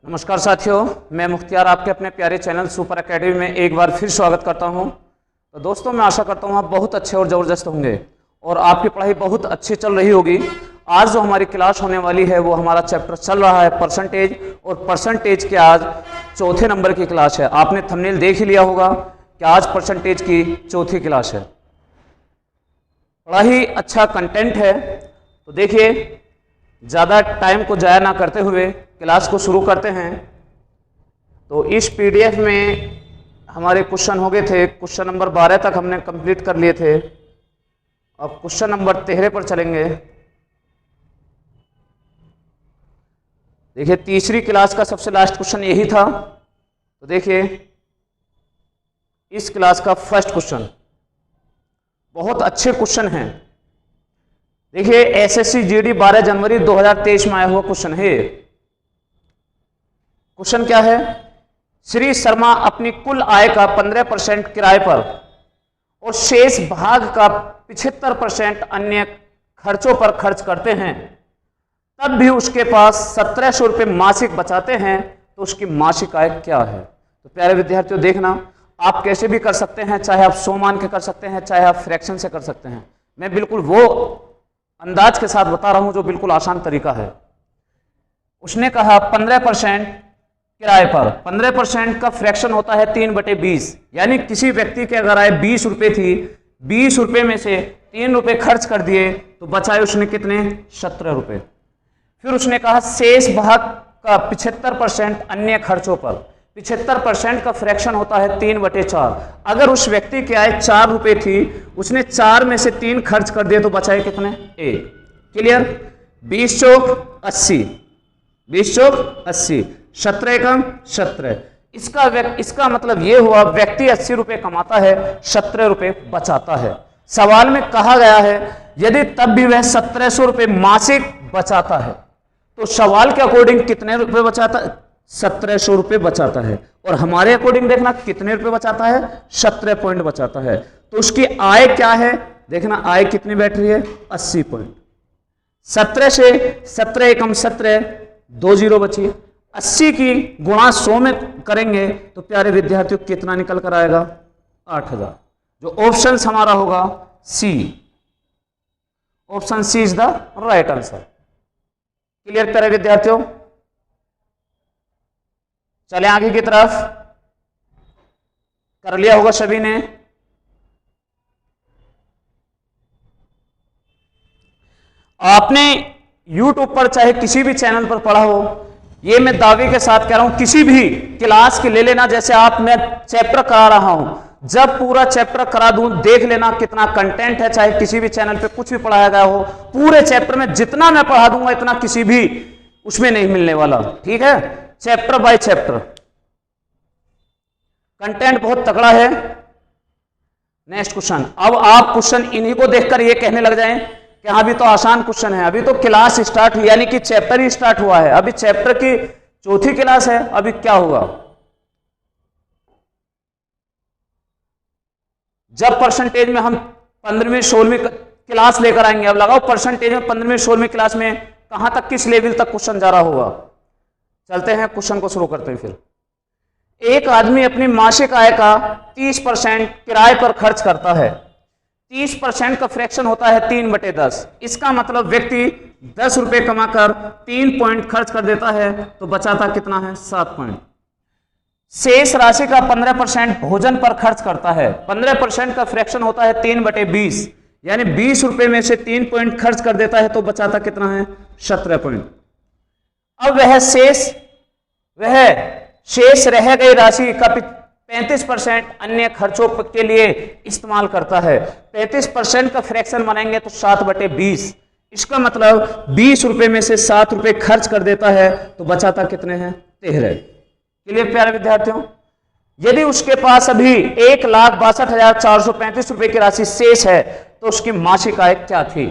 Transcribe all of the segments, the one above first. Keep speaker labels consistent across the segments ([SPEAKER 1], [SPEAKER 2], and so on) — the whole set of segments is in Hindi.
[SPEAKER 1] नमस्कार साथियों, मैं मुख्तियार आपके अपने प्यारे चैनल सुपर एकेडमी में एक बार फिर स्वागत करता हूं। तो दोस्तों, मैं आशा करता हूं आप बहुत अच्छे और ज़बरदस्त होंगे और आपकी पढ़ाई बहुत अच्छी चल रही होगी। आज जो हमारी क्लास होने वाली है वो हमारा चैप्टर चल रहा है परसेंटेज, और परसेंटेज के आज चौथे नंबर की क्लास है। आपने थंबनेल देख ही लिया होगा कि आज परसेंटेज की चौथी क्लास है। बड़ा ही अच्छा कंटेंट है, तो देखिए ज़्यादा टाइम को ज़ाया ना करते हुए क्लास को शुरू करते हैं। तो इस पीडीएफ में हमारे क्वेश्चन हो गए थे, क्वेश्चन नंबर 12 तक हमने कंप्लीट कर लिए थे। अब क्वेश्चन नंबर 13 पर चलेंगे। देखिए तीसरी क्लास का सबसे लास्ट क्वेश्चन यही था। तो देखिए इस क्लास का फर्स्ट क्वेश्चन बहुत अच्छे क्वेश्चन हैं। देखिए एसएससी जीडी 12 जनवरी 2023 में आया हुआ क्वेश्चन है। क्वेश्चन क्या है? श्री शर्मा अपनी कुल आय का 15% किराए पर और शेष भाग का 75% अन्य खर्चों पर खर्च करते हैं, तब भी उसके पास 1700 रुपये मासिक बचाते हैं, तो उसकी मासिक आय क्या है? तो प्यारे विद्यार्थियों देखना, आप कैसे भी कर सकते हैं, चाहे आप 100 मान के कर सकते हैं, चाहे आप फ्रैक्शन से कर सकते हैं। मैं बिल्कुल वो अंदाज के साथ बता रहा हूं जो बिल्कुल आसान तरीका है। उसने कहा 15% किराए पर, 15% का फ्रैक्शन होता है 3/20, यानी किसी व्यक्ति के अगर आय 20 रुपये थी, 20 रुपये में से 3 रुपये खर्च कर दिए तो बचाए उसने कितने? 17 रुपये। फिर उसने कहा शेष भाग का 75% अन्य खर्चों पर, 75% का फ्रैक्शन होता है 3/4। अगर उस व्यक्ति की आय 4 रुपये थी, उसने 4 में से 3 खर्च कर दिए तो बचाए कितने? 1। क्लियर? 20 चौक 80, 20 चौक 80, 17 एकम 17। इसका मतलब ये हुआ व्यक्ति 80 रुपये कमाता है, 17 रुपये बचाता है। सवाल में कहा गया है यदि तब भी वह 1700 रुपये मासिक बचाता है, तो सवाल के अकॉर्डिंग कितने रुपए बचाता है? 1700 रुपये बचाता है। और हमारे अकॉर्डिंग देखना कितने रुपए बचाता है? 17 पॉइंट बचाता है। तो उसकी आय क्या है? देखना आय कितनी बैठ रही है? 80 पॉइंट। 17 से 17 एकम 17, 2 जीरो बची। 80 की गुणा 100 में करेंगे तो प्यारे विद्यार्थियों कितना निकल कर आएगा? 8000। जो ऑप्शन हमारा होगा C, option C is the right answer. Clear प्यारे विद्यार्थियों? चले आगे की तरफ। कर लिया होगा सभी ने। आपने YouTube पर चाहे किसी भी चैनल पर पढ़ा हो, ये मैं दावे के साथ कह रहा हूं, किसी भी क्लास के ले लेना। जैसे मैं चैप्टर करा रहा हूं, जब पूरा चैप्टर करा दूं देख लेना कितना कंटेंट है। चाहे किसी भी चैनल पे कुछ भी पढ़ाया गया हो, पूरे चैप्टर में जितना मैं पढ़ा दूंगा इतना किसी भी उसमें नहीं मिलने वाला। ठीक है? चैप्टर बाय चैप्टर कंटेंट बहुत तगड़ा है। Next question. अब आप क्वेश्चन इन्हीं को देखकर ये कहने लग जाएं कि हाँ अभी तो आसान क्वेश्चन है, अभी तो क्लास स्टार्ट हुई, यानी कि चैप्टर ही स्टार्ट हुआ है, अभी चैप्टर की चौथी क्लास है, अभी क्या हुआ? जब परसेंटेज में हम 15वीं 16वीं क्लास लेकर आएंगे, अब लगाओ परसेंटेज में 15वीं 16वीं क्लास में कहां तक, किस लेवल तक क्वेश्चन जा रहा होगा। चलते हैं क्वेश्चन को शुरू करते हैं। फिर एक आदमी अपनी मासिक आय का 30% किराए पर खर्च करता है। 30% का फ्रैक्शन होता है 3/10। इसका मतलब व्यक्ति 10 रुपये कमाकर 3 पॉइंट खर्च कर देता है, तो बचाता कितना है? 7 पॉइंट। शेष राशि का 15% भोजन पर खर्च करता है। 15% का फ्रैक्शन होता है 3/20, यानी 20 रुपये में से 3 पॉइंट खर्च कर देता है, तो बचाता कितना है? 17 पॉइंट। अब वह शेष रह गई राशि का 35% अन्य खर्चों के लिए इस्तेमाल करता है। 35% का फ्रैक्शन बनाएंगे तो 7/20। इसका मतलब 20 रुपये में से 7 रुपये खर्च कर देता है, तो बचाता कितने हैं? 13। क्लियर प्यारे विद्यार्थियों? यदि उसके पास अभी 1,62,435 रुपये की राशि शेष है, तो उसकी मासिक आय क्या थी?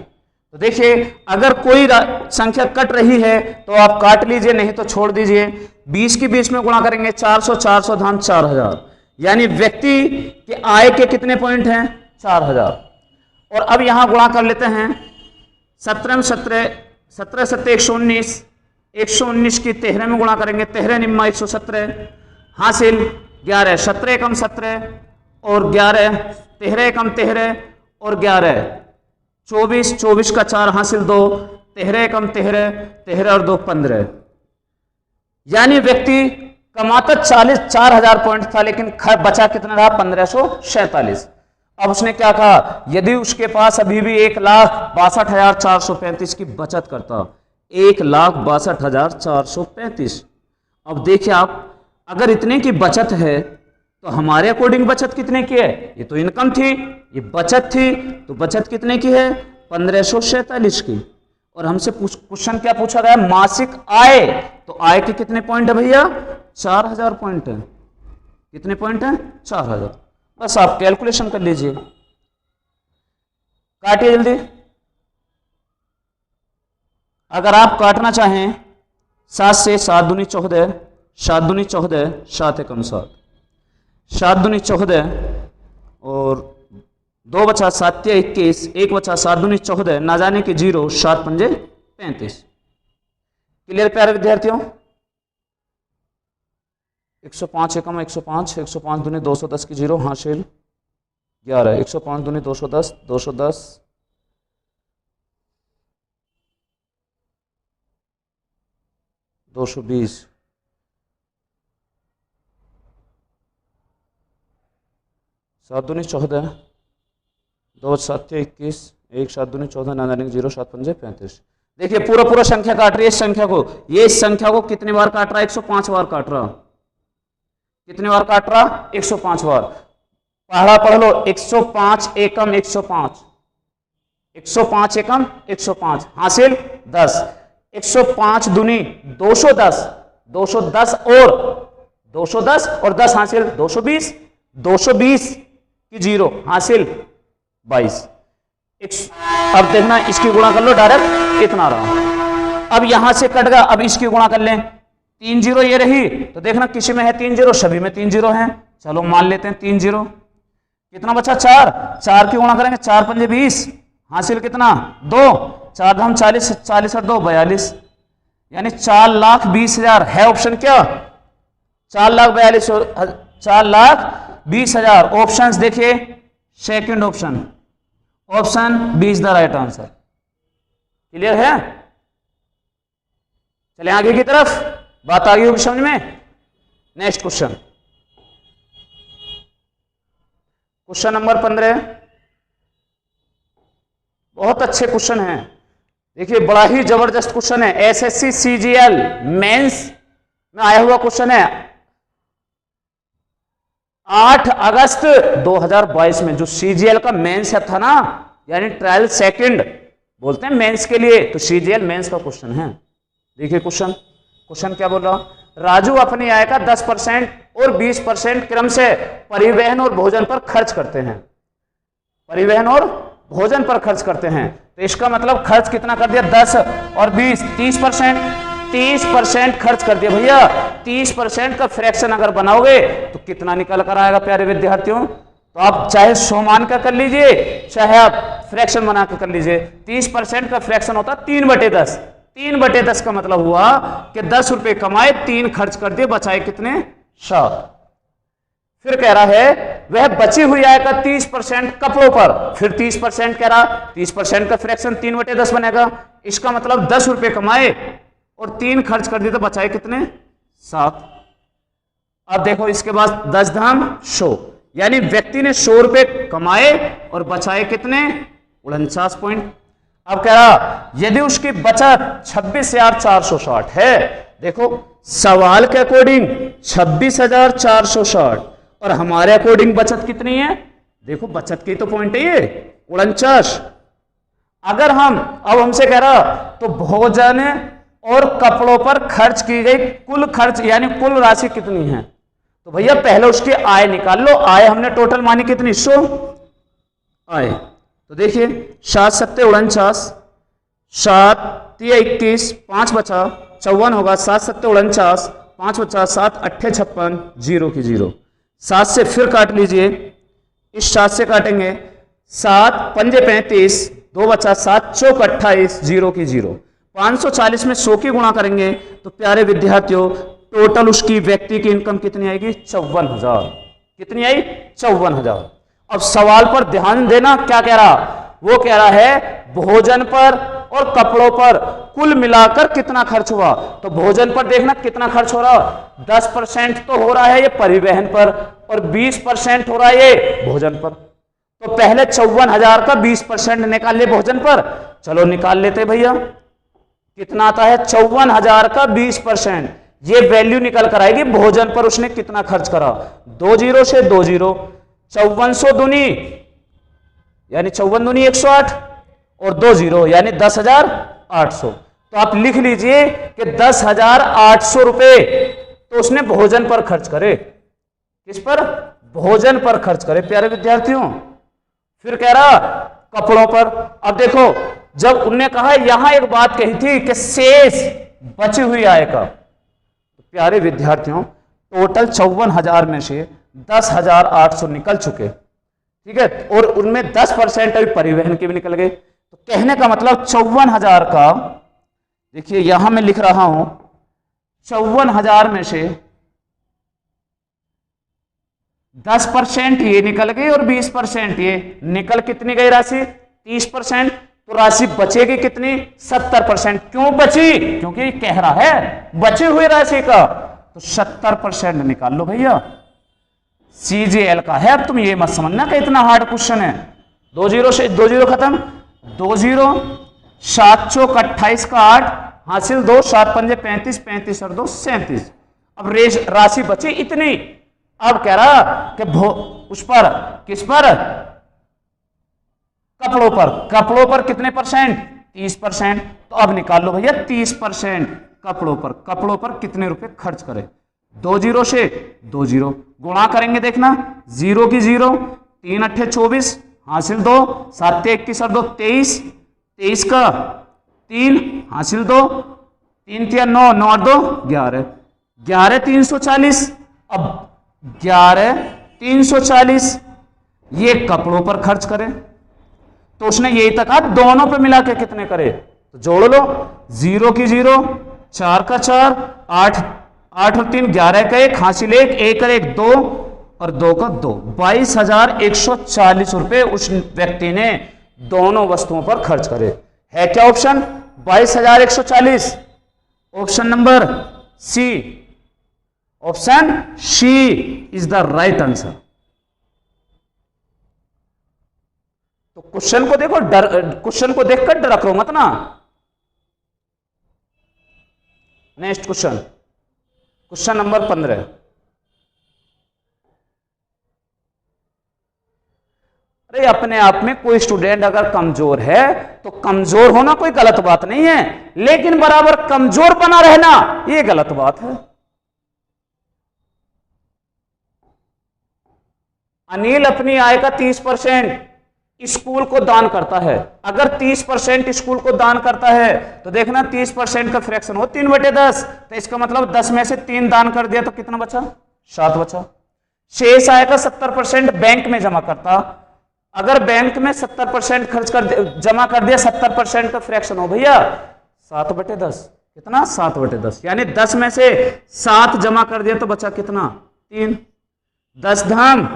[SPEAKER 1] तो देखिए अगर कोई संख्या कट रही है तो आप काट लीजिए, नहीं तो छोड़ दीजिए। 20 की 20 में गुणा करेंगे 400, 400 धाम 4000, यानी व्यक्ति के आय के कितने पॉइंट हैं? 4000। और अब यहां गुणा कर लेते हैं 17 में 17, 17 7 119, 119 की 13 में गुणा करेंगे, 13 निम्मा 117 हासिल 11, 17 एकम 17 और 11, 13 एकम 13 और 11, 24, 24 का 4 हासिल 2, 13 एकम 13, 13 और 2 15। यानी व्यक्ति कमाता 4,000 पॉइंट था, लेकिन बचा कितना रहा? 1547। अब उसने क्या कहा, यदि उसके पास अभी भी 1,62,435 की बचत करता, 1,62,435। अब देखिए आप, अगर इतने की बचत है तो हमारे अकॉर्डिंग बचत कितने की है? ये तो इनकम थी, ये बचत थी, तो बचत कितने की है? 1547 की। और हमसे क्वेश्चन क्या पूछा गया? मासिक आय। तो आय के कितने पॉइंट है भैया? 4,000 पॉइंट है। कितने पॉइंट है? 4,000। बस आप कैलकुलेशन कर लीजिए, काटिए जल्दी। अगर आप काटना चाहें 7 से 7 दूनी 14, 7 दूनी 14, 7 एकम 7, 7 दूनी 14 और 2 बचा 7 21, 1 बचा 7 दूनी 14, ना जाने की 0, 7 पंजे 35। क्लियर प्यारे विद्यार्थियों? 105 एकम 105, 105 दूनी 210 की 0 हासिल 11, 105 दूनी 210, 210 220, 7 दूनी 14, 2 7 21, 1 7 दूनी 14, 9 0, 7 पंजे 35। देखिए पूरा पूरा संख्या काट रही है इस संख्या को। ये इस संख्या को कितनी बार काट रहा है? 105 बार काट रहा। कितनी बार काट रहा? 105 बार। पहला पढ़ लो, 105 एकम 105, 105 एकम 105 हासिल 10, 105 दूनी 210, 210 और 10 हासिल 220, 220 की 0 हासिल 22। अब देखना, इसकी गुणा कर लो डायरेक्ट, इतना रहा। अब यहां से कट गया, अब इसकी गुणा कर लें, 3 0 ये रही, तो देखना किसी में है 3 0, सभी में 3 0 है। चलो मान लेते हैं 3 0। कितना बचा? 4, 4 की गुणा करेंगे, 4 पंजे 20 हासिल कितना? 2, 4 धाम 40, 40 और 2 42, यानी 4,20,000 है ऑप्शन क्या? 4,20,000 ऑप्शन देखिए, second option, option B is the right answer. Clear है? चले आगे की तरफ, बात आ गई होगी समझ में। Next question, question number 15। बहुत अच्छे क्वेश्चन हैं। देखिए बड़ा ही जबरदस्त क्वेश्चन है, एसएससी सीजीएल मेंस में आया हुआ क्वेश्चन है। 8 अगस्त 2022 में जो सीजीएल का मेंस था ना, यानी ट्रायल सेकंड बोलते हैं मेंस के लिए, तो सीजीएल मेंस का क्वेश्चन है। देखिए क्वेश्चन क्या बोल रहा? राजू अपनी आय का 10% और 20% क्रम से परिवहन और भोजन पर खर्च करते हैं। परिवहन और भोजन पर खर्च करते हैं, तो इसका मतलब खर्च कितना कर दिया? 10 और 20, 30% खर्च कर दिया भैया। 30% का फ्रैक्शन अगर बनाओगे तो कितना निकल कर आएगा प्यारे विद्यार्थियों? तो आप चाहे 100 मान का कर लीजिए, चाहे आप फ्रैक्शन बना कर लीजिए। 30% का फ्रैक्शन होता 3/10। 3/10 का मतलब हुआ कि 10 रुपए कमाए, 3 खर्च कर दिए, बचाए कितने? 7। फिर कह रहा है वह बची हुई आय का 30% कपड़ों पर, फिर 30% कह रहा, 30% का फ्रैक्शन 3/10 बनेगा। इसका मतलब 10 रुपए कमाए और 3 खर्च कर दिए, तो बचाए कितने? 7। अब देखो इसके बाद 10 धाम 100, यानी व्यक्ति ने 100 रुपए कमाए और बचाए कितने? 49 पॉइंट। अब कह रहा यदि उसकी बचत 26,460 है, देखो सवाल के अकॉर्डिंग 26,460 और हमारे अकॉर्डिंग बचत कितनी है? देखो बचत की तो पॉइंट है ये 49। अगर हम, अब हमसे कह रहा तो भोजन और कपड़ों पर खर्च की गई कुल खर्च यानी कुल राशि कितनी है? तो भैया पहले उसकी आय निकाल लो। आय हमने टोटल मानी कितनी? 100 आय। तो देखिए 7 7 49, 7 3 21, 5 बचा 54 होगा, 7 7 49, 5 बचा 7 8 56, 0 की 0। 7 से फिर काट लीजिए, इस 7 से काटेंगे, 7 पंजे 35, 2 बचा 7 चौक 28, 0 की 0। 540 में 100 की गुणा करेंगे तो प्यारे विद्यार्थियों टोटल उसकी व्यक्ति की इनकम कितनी आएगी? 54,000। कितनी आई? 54,000। अब सवाल पर ध्यान देना, क्या कह रहा? वो कह रहा है भोजन पर और कपड़ों पर कुल मिलाकर कितना खर्च हुआ। तो भोजन पर देखना कितना खर्च हो रहा, 10% तो हो रहा है ये परिवहन पर और 20% हो रहा है ये भोजन पर। तो पहले 54,000 का 20% निकाल ले भोजन पर। चलो निकाल लेते भैया, कितना आता है? 54,000 का 20%, ये वैल्यू निकल कर आएगी भोजन पर उसने कितना खर्च करा। 2 जीरो से 2 जीरो, 5400 दूनी यानी 54 दूनी 108 और 2 जीरो यानी 10,800। तो आप लिख लीजिए कि 10,800 रुपए तो उसने भोजन पर खर्च करे। किस पर? भोजन पर खर्च करे प्यारे विद्यार्थियों। फिर कह रहा कपड़ों पर। अब देखो जब उनने कहा, यहां एक बात कही थी कि शेष बची हुई आय का, तो प्यारे विद्यार्थियों टोटल 54,000 में से 10,800 निकल चुके, ठीक है, और उनमें 10% अभी परिवहन के भी निकल गए। तो कहने का मतलब 54,000 का, देखिए यहां मैं लिख रहा हूं 54,000 में से 10% ये निकल गई और 20% ये निकल कितनी गई राशि? 30%। तो राशि बचेगी कितनी? 70%। क्यों बची? क्योंकि कह रहा है बची हुई राशि का, तो 70% निकाल लो भैया। CGL का है। अब तुम ये मत समझना कि इतना हार्ड क्वेश्चन है। 2 जीरो से 2 जीरो खत्म, 2 जीरो, 7 चौक 28 का 8 हासिल 2, 7 पंजे 35, 35 और 2 37। अब राशि बची इतनी। अब कह रहा कि उस पर, किस पर? कपड़ों पर। कपड़ों पर कितने परसेंट? 30%। तो अब निकाल लो भैया 30% कपड़ों पर। कपड़ों पर कितने रुपए खर्च करे? 2 जीरो से 2 जीरो, गुणा करेंगे देखना, 0 की 0, 3 अट्ठे 24 हासिल 2, 7 21 और 2 23, 23 का 3 हासिल 2, 3 तिया 9, 9 और 2 11, 11 340। अब 11 340 ये कपड़ों पर खर्च करे, तो उसने यही तक कहा दोनों पे मिला के कितने करे, तो जोड़ लो, 0 की 0, 4 का 4, 8 8 और 3 11 का 1 हासिल 1, 1 और 1 2 और 2 का 2, 22,140 रुपए उस व्यक्ति ने दोनों वस्तुओं पर खर्च करे। है क्या option? 22,140। Option number C, option C is the right answer. तो क्वेश्चन को देखो, क्वेश्चन को देखकर डरा करो मत ना। Next question, question number 15। अरे अपने आप में कोई स्टूडेंट अगर कमजोर है तो कमजोर होना कोई गलत बात नहीं है, लेकिन बराबर कमजोर बना रहना यह गलत बात है। अनिल अपनी आय का 30% स्कूल को दान करता है। अगर 30% स्कूल को दान करता है तो देखना 30% का फ्रैक्शन हो 3/10, तो इसका मतलब 10 में से 3 दान कर दिया तो कितना बचा? 7 बचा। शेष आय का 70% बैंक में जमा करता। अगर बैंक में 70% खर्च कर जमा कर दिया, 70% का फ्रैक्शन हो भैया 7/10। कितना? 7/10, यानी 10 में से 7 जमा कर दिया तो बचा कितना? 3। 10 धाम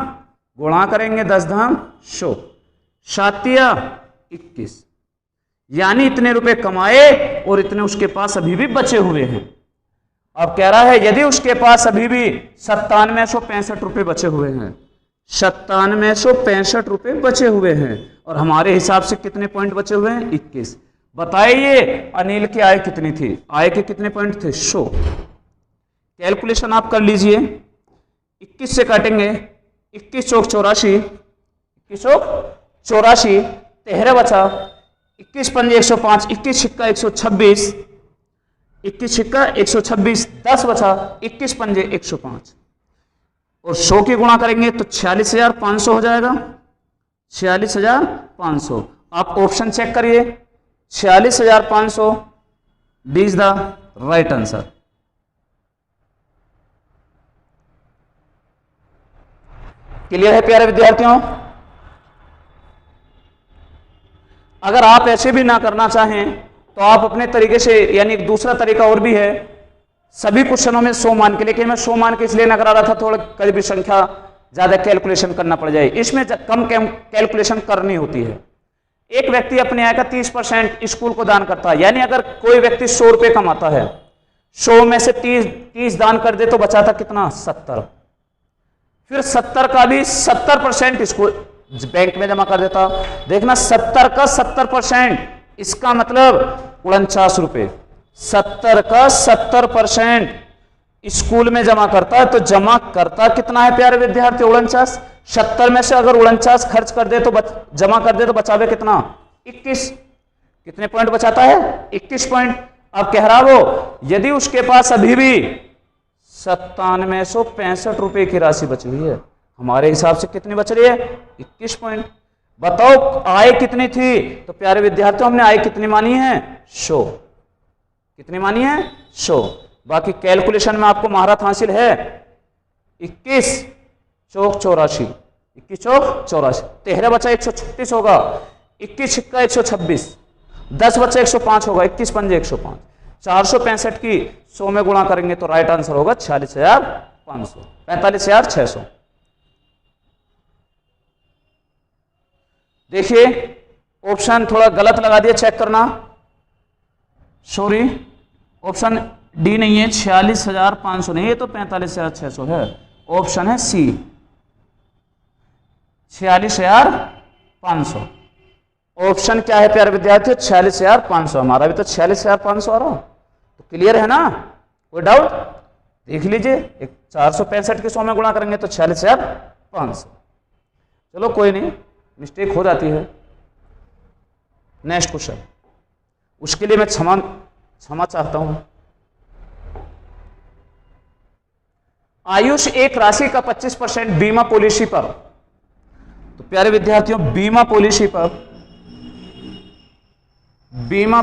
[SPEAKER 1] गुणा करेंगे, 10 धाम 100, 7 या 21, यानी इतने रुपए कमाए और इतने उसके पास अभी भी बचे हुए हैं। अब कह रहा है यदि उसके पास अभी भी 9765 रुपए बचे हुए हैं, 9765 रुपए बचे हुए हैं, और हमारे हिसाब से कितने पॉइंट बचे हुए हैं? 21। बताइए अनिल की आय कितनी थी? आय के कितने पॉइंट थे? 100। कैलकुलेशन आप कर लीजिए, 21 से काटेंगे, 21 चौक 84, 21 चौक 84, 13 बचा, 21 पंजे 105, 21 छिक्का 126, 21 छिक्का 126, 10 बचा, 21 पंजे 105, और 100 की गुणा करेंगे तो 46,500 हो जाएगा। 46,500। आप ऑप्शन चेक करिए, 46,500 is the right answer. Clear है प्यारे विद्यार्थियों? अगर आप ऐसे भी ना करना चाहें तो आप अपने तरीके से, यानी एक दूसरा तरीका और भी है, सभी क्वेश्चनों में 100 मान के, लेकिन मैं 100 मान के इसलिए ना करा रहा था, थोड़ा करीबी संख्या ज्यादा कैलकुलेशन करना पड़ जाए, इसमें कम कैलकुलेशन करनी होती है। एक व्यक्ति अपने आय का 30% स्कूल को दान करता है, यानी अगर कोई व्यक्ति 100 रुपए कमाता है, 100 में से 30 दान कर दे तो बचाता कितना, 70। फिर 70 का भी 70% स्कूल बैंक में जमा कर देता। देखना 70 का 70%, इसका मतलब 49 रुपए। 70 का 70% स्कूल में जमा करता है, तो जमा करता कितना है प्यारे विद्यार्थी, 49। 70 में से अगर 49 खर्च कर दे तो जमा कर दे तो बचावे कितना, 21। कितने पॉइंट बचाता है, 21 पॉइंट। अब कह रहा वो यदि उसके पास अभी भी 9765 रुपए की राशि बची हुई है, हमारे हिसाब से कितनी बच रही है, 21 पॉइंट। बताओ आय कितनी थी, तो प्यारे विद्यार्थियों हमने आय कितनी मानी है, 100। कितनी मानी है, 100। बाकी कैलकुलेशन में आपको महारत हासिल है। 21 चौक 84, 21 चौक 84, 13 बचा 136 होगा, 21 छिक्का 126, 10 बचा 105 होगा, 21 पंजे 105। 465 की 100 में गुणा करेंगे तो राइट आंसर होगा 46,500, 45,600। देखिए ऑप्शन थोड़ा गलत लगा दिया, चेक करना, सॉरी ऑप्शन डी नहीं है, 46,500 नहीं, ये तो 45,600 है। ऑप्शन है सी, 46,500। ऑप्शन क्या है प्यारे विद्यार्थियों, 46,500। हमारा भी तो 46,500 आ रहा, तो क्लियर है ना, कोई डाउट, देख लीजिए। 465 के 100 में गुणा करेंगे तो 46,500। चलो कोई नहीं, मिस्टेक हो जाती है। नेक्स्ट क्वेश्चन, उसके लिए मैं क्षमा चाहता हूं। आयुष एक राशि का 25% बीमा पॉलिसी पर, तो प्यारे विद्यार्थियों बीमा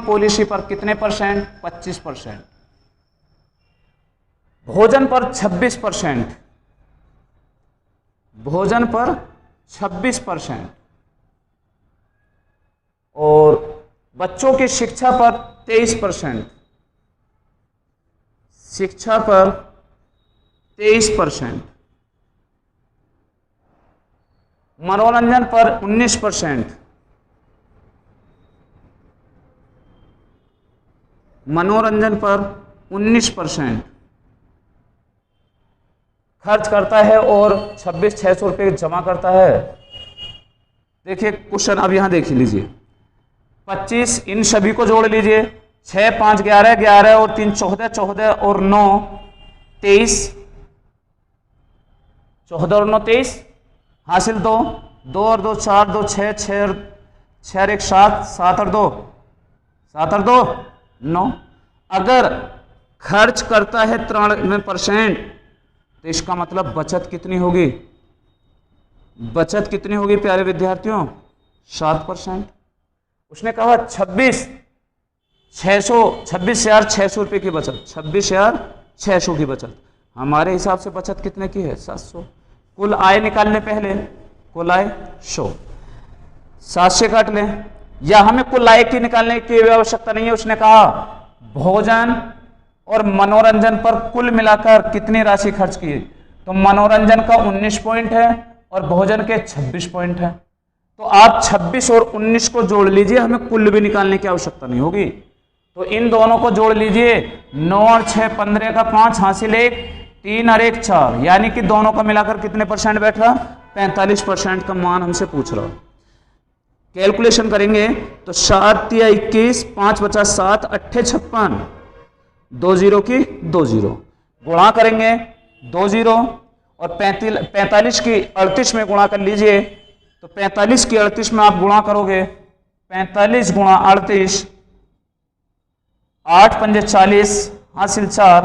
[SPEAKER 1] पॉलिसी पर कितने परसेंट, 25%। भोजन पर 26%, भोजन पर 26%, और बच्चों की शिक्षा पर 23%, शिक्षा पर 23%, मनोरंजन पर 19%, मनोरंजन पर 19% खर्च करता है और 26,600 रुपये जमा करता है। देखिए क्वेश्चन अब यहां देख लीजिए, 25 इन सभी को जोड़ लीजिए, 6 5 11 11 और 3 14 14 और 9 23, 14 और 9 23, हासिल 2 2 और 2 4, 2 6 6 और 1 7 7 और 2 7 और 2 9। अगर खर्च करता है 93%, तो इसका मतलब बचत कितनी होगी, बचत कितनी होगी प्यारे विद्यार्थियों, 7%। उसने कहा 26,600 रुपए की बचत, 26,600 की बचत। हमारे हिसाब से बचत कितने की है, 700। कुल आय निकालने पहले, कुल आय 100, 7 से काट लें, या हमें कुल आय की निकालने की आवश्यकता नहीं है। उसने कहा भोजन और मनोरंजन पर कुल मिलाकर कितनी राशि खर्च की, तो मनोरंजन का 19 पॉइंट है और भोजन के 26 पॉइंट है। तो आप 26 और 19 को जोड़ लीजिए, हमें कुल भी निकालने की आवश्यकता नहीं होगी। तो इन दोनों को जोड़ लीजिए, 9 और 6 15 का 5 हासिल 1, 3 और 1 4, यानी कि दोनों का मिलाकर कितने परसेंट बैठ रहा, 45% का मान हमसे पूछ रहा। कैलकुलेशन करेंगे तो 7 या 21, 5 बचा 7, 8 56, 2 0 की 2 0, गुणा करेंगे 2 0 और 45 की 38 में गुणा कर लीजिए, तो 45 की 38 में आप गुणा करोगे, 45 गुणा 38, 8 पंजे 40, हासिल 4,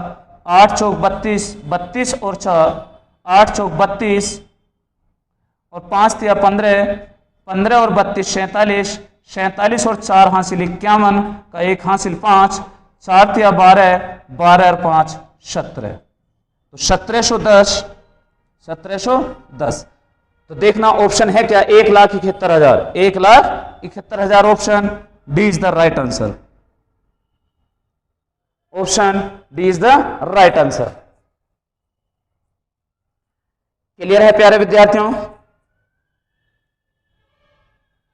[SPEAKER 1] 8 चौक 32, 32 और 4, 8 चौक 32 और 5 तिया 15, 15 और 32 47, 47 और 4 हासिल 51 का 1 हासिल 5, 4 तिया 12, 12 और 5 17, तो 1710, 1710। तो देखना ऑप्शन है क्या, 1,71,000, 1,71,000 option D is the right answer. Option D is the right answer. Clear है प्यारे विद्यार्थियों?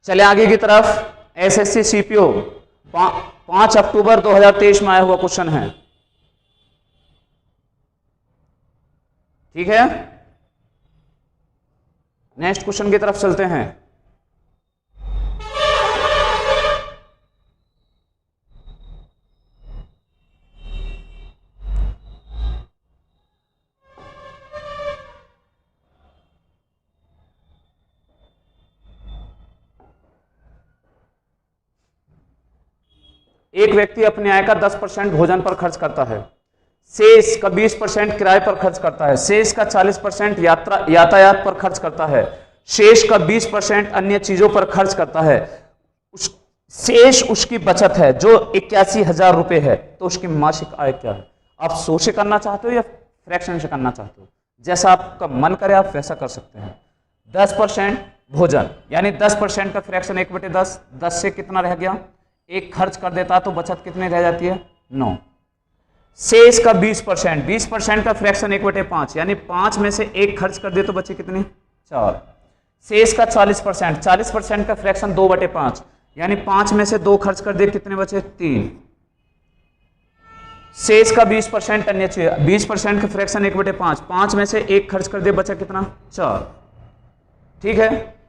[SPEAKER 1] चले आगे की तरफ। एसएससी सीपीओ 5 अक्टूबर 2023 में आया हुआ क्वेश्चन है। ठीक है, नेक्स्ट क्वेश्चन की तरफ चलते हैं। एक व्यक्ति अपने आय का 10% भोजन पर खर्च करता है, शेष का 20% किराए पर खर्च करता है, शेष का 40% यातायात पर खर्च करता है, शेष का 20% अन्य चीजों पर खर्च करता है। शेष उसकी बचत है जो 81,000 रुपए है। तो उसकी मासिक आय क्या है? आप सौ से करना चाहते हो या फ्रैक्शन से करना चाहते हो? जैसा आपका मन करे आप वैसा कर सकते हैं। 10% भोजन यानी 10% का फ्रैक्शन 1/10। 10 से कितना रह गया? एक खर्च कर देता तो बचत कितनी रह जाती है? 9। शेष का 20%, 20% का फ्रैक्शन 1/5 यानी 5 में से एक खर्च कर दे तो बचे कितनी? 4। शेष का 40%, 40% का फ्रैक्शन 2/5 यानी 5 में से 2 खर्च कर दे कितने बचे? 3। शेष का 20% अन्य चीज, 20% का फ्रैक्शन 1/5, 5 में से एक खर्च कर दे बचा कितना? 4। ठीक है,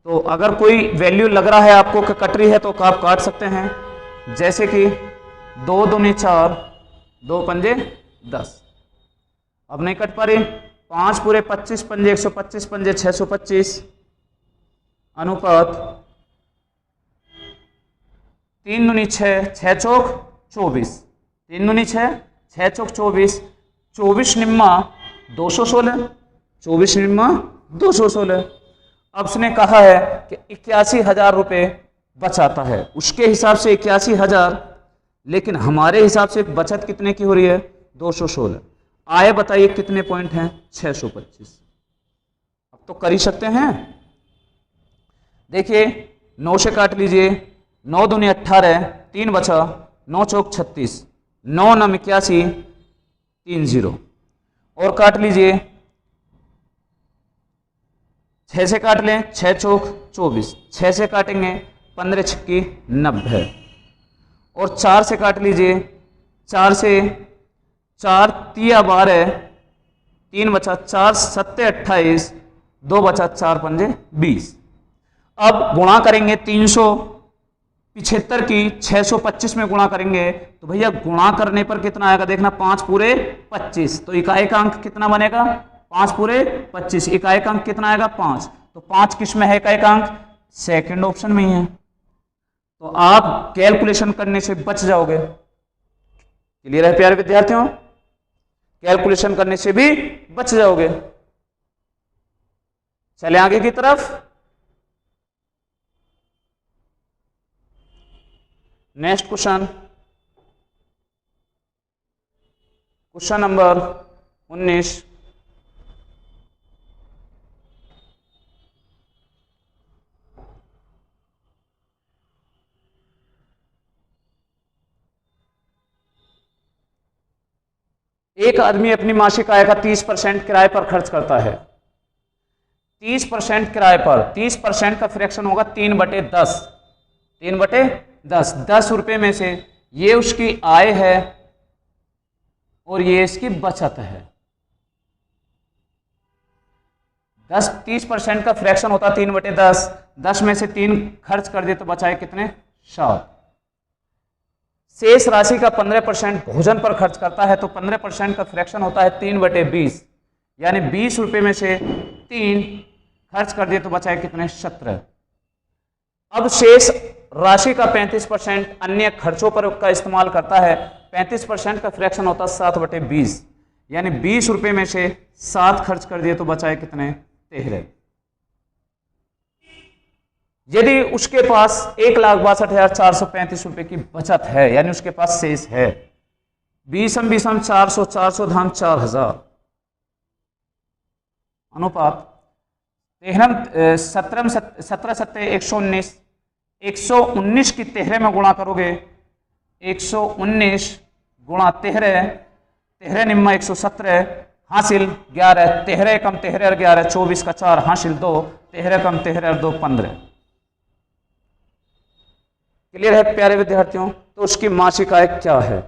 [SPEAKER 1] तो अगर कोई वैल्यू लग रहा है आपको कि कट रही है तो आप काट सकते हैं। जैसे कि 2 दूनी 4, 2 पंजे 10। अब नहीं कट पा रही। 5 पूरे 25 पंजे 125 पंजे 625 अनुपात 3 दूनी 6, 6 चौक 24, 3 दूनी 6, 6 चौक 24, 24 निम्मा 216, 24 निम्मा 216। अब उसने कहा है कि 81,000 रुपये बचाता है, उसके हिसाब से 81,000, लेकिन हमारे हिसाब से बचत कितने की हो रही है? 216। आय बताइए कितने पॉइंट हैं? 625। अब तो कर ही सकते हैं। देखिए 9 से काट लीजिए, 9 दूनी 18, 3 बचा, 9 चौक 36, 9 9 81, 3 0 और काट लीजिए। 6 से काट लें, 6 चौक 24, 6 से काटेंगे 15 छक्की 90 और 4 से काट लीजिए, 4 से 4 तिया 12, 3 बचा, 4 सत्ते 28, 2 बचा, 4 पंजे 20। अब गुणा करेंगे 375 की 625 में गुणा करेंगे तो भैया गुणा करने पर कितना आएगा? देखना, 5 पूरे 25, तो इकाई का अंक कितना बनेगा? 5 पूरे 25, इकाई का अंक कितना आएगा? 5। तो 5 किस में है इकाई का अंक? सेकंड ऑप्शन में ही है। तो आप कैलकुलेशन करने से बच जाओगे। क्लियर है प्यारे विद्यार्थियों? कैलकुलेशन करने से भी बच जाओगे। चले आगे की तरफ। Next question, question number 19। एक आदमी अपनी मासिक आय का 30% किराए पर खर्च करता है। 30% किराए पर, 30% का फ्रैक्शन होगा 3/10, 3/10। 10 रुपए में से ये उसकी आय है और ये इसकी बचत है। 30% का फ्रैक्शन होता 3/10, 10 में से 3 खर्च कर दे तो बचाए कितने? 7। शेष राशि का 15% भोजन पर खर्च करता है तो 15% का फ्रैक्शन होता है 3/20, यानी 20 रुपए में से 3 खर्च कर दिए तो बचाए कितने? 17। अब शेष राशि का 35% अन्य खर्चों पर का इस्तेमाल करता है। 35% का फ्रैक्शन होता है 7/20, यानी 20 रुपए में से 7 खर्च कर दिए तो बचाए कितने? 13। यदि उसके पास 1,62,435 रुपए की बचत है, यानी उसके पास शेष है, 20 20 400, 400 धाम 4,000 अनुपात 17 17 119, 119 की 13 में गुणा करोगे, 119 गुणा 13, 13 निम्मा 117 हासिल 11, 13 कम 13 और 11 24 का 4 हासिल 2, 13 कम 13 और 2 15। क्लियर है प्यारे विद्यार्थियों? तो उसकी मासिक आय क्या है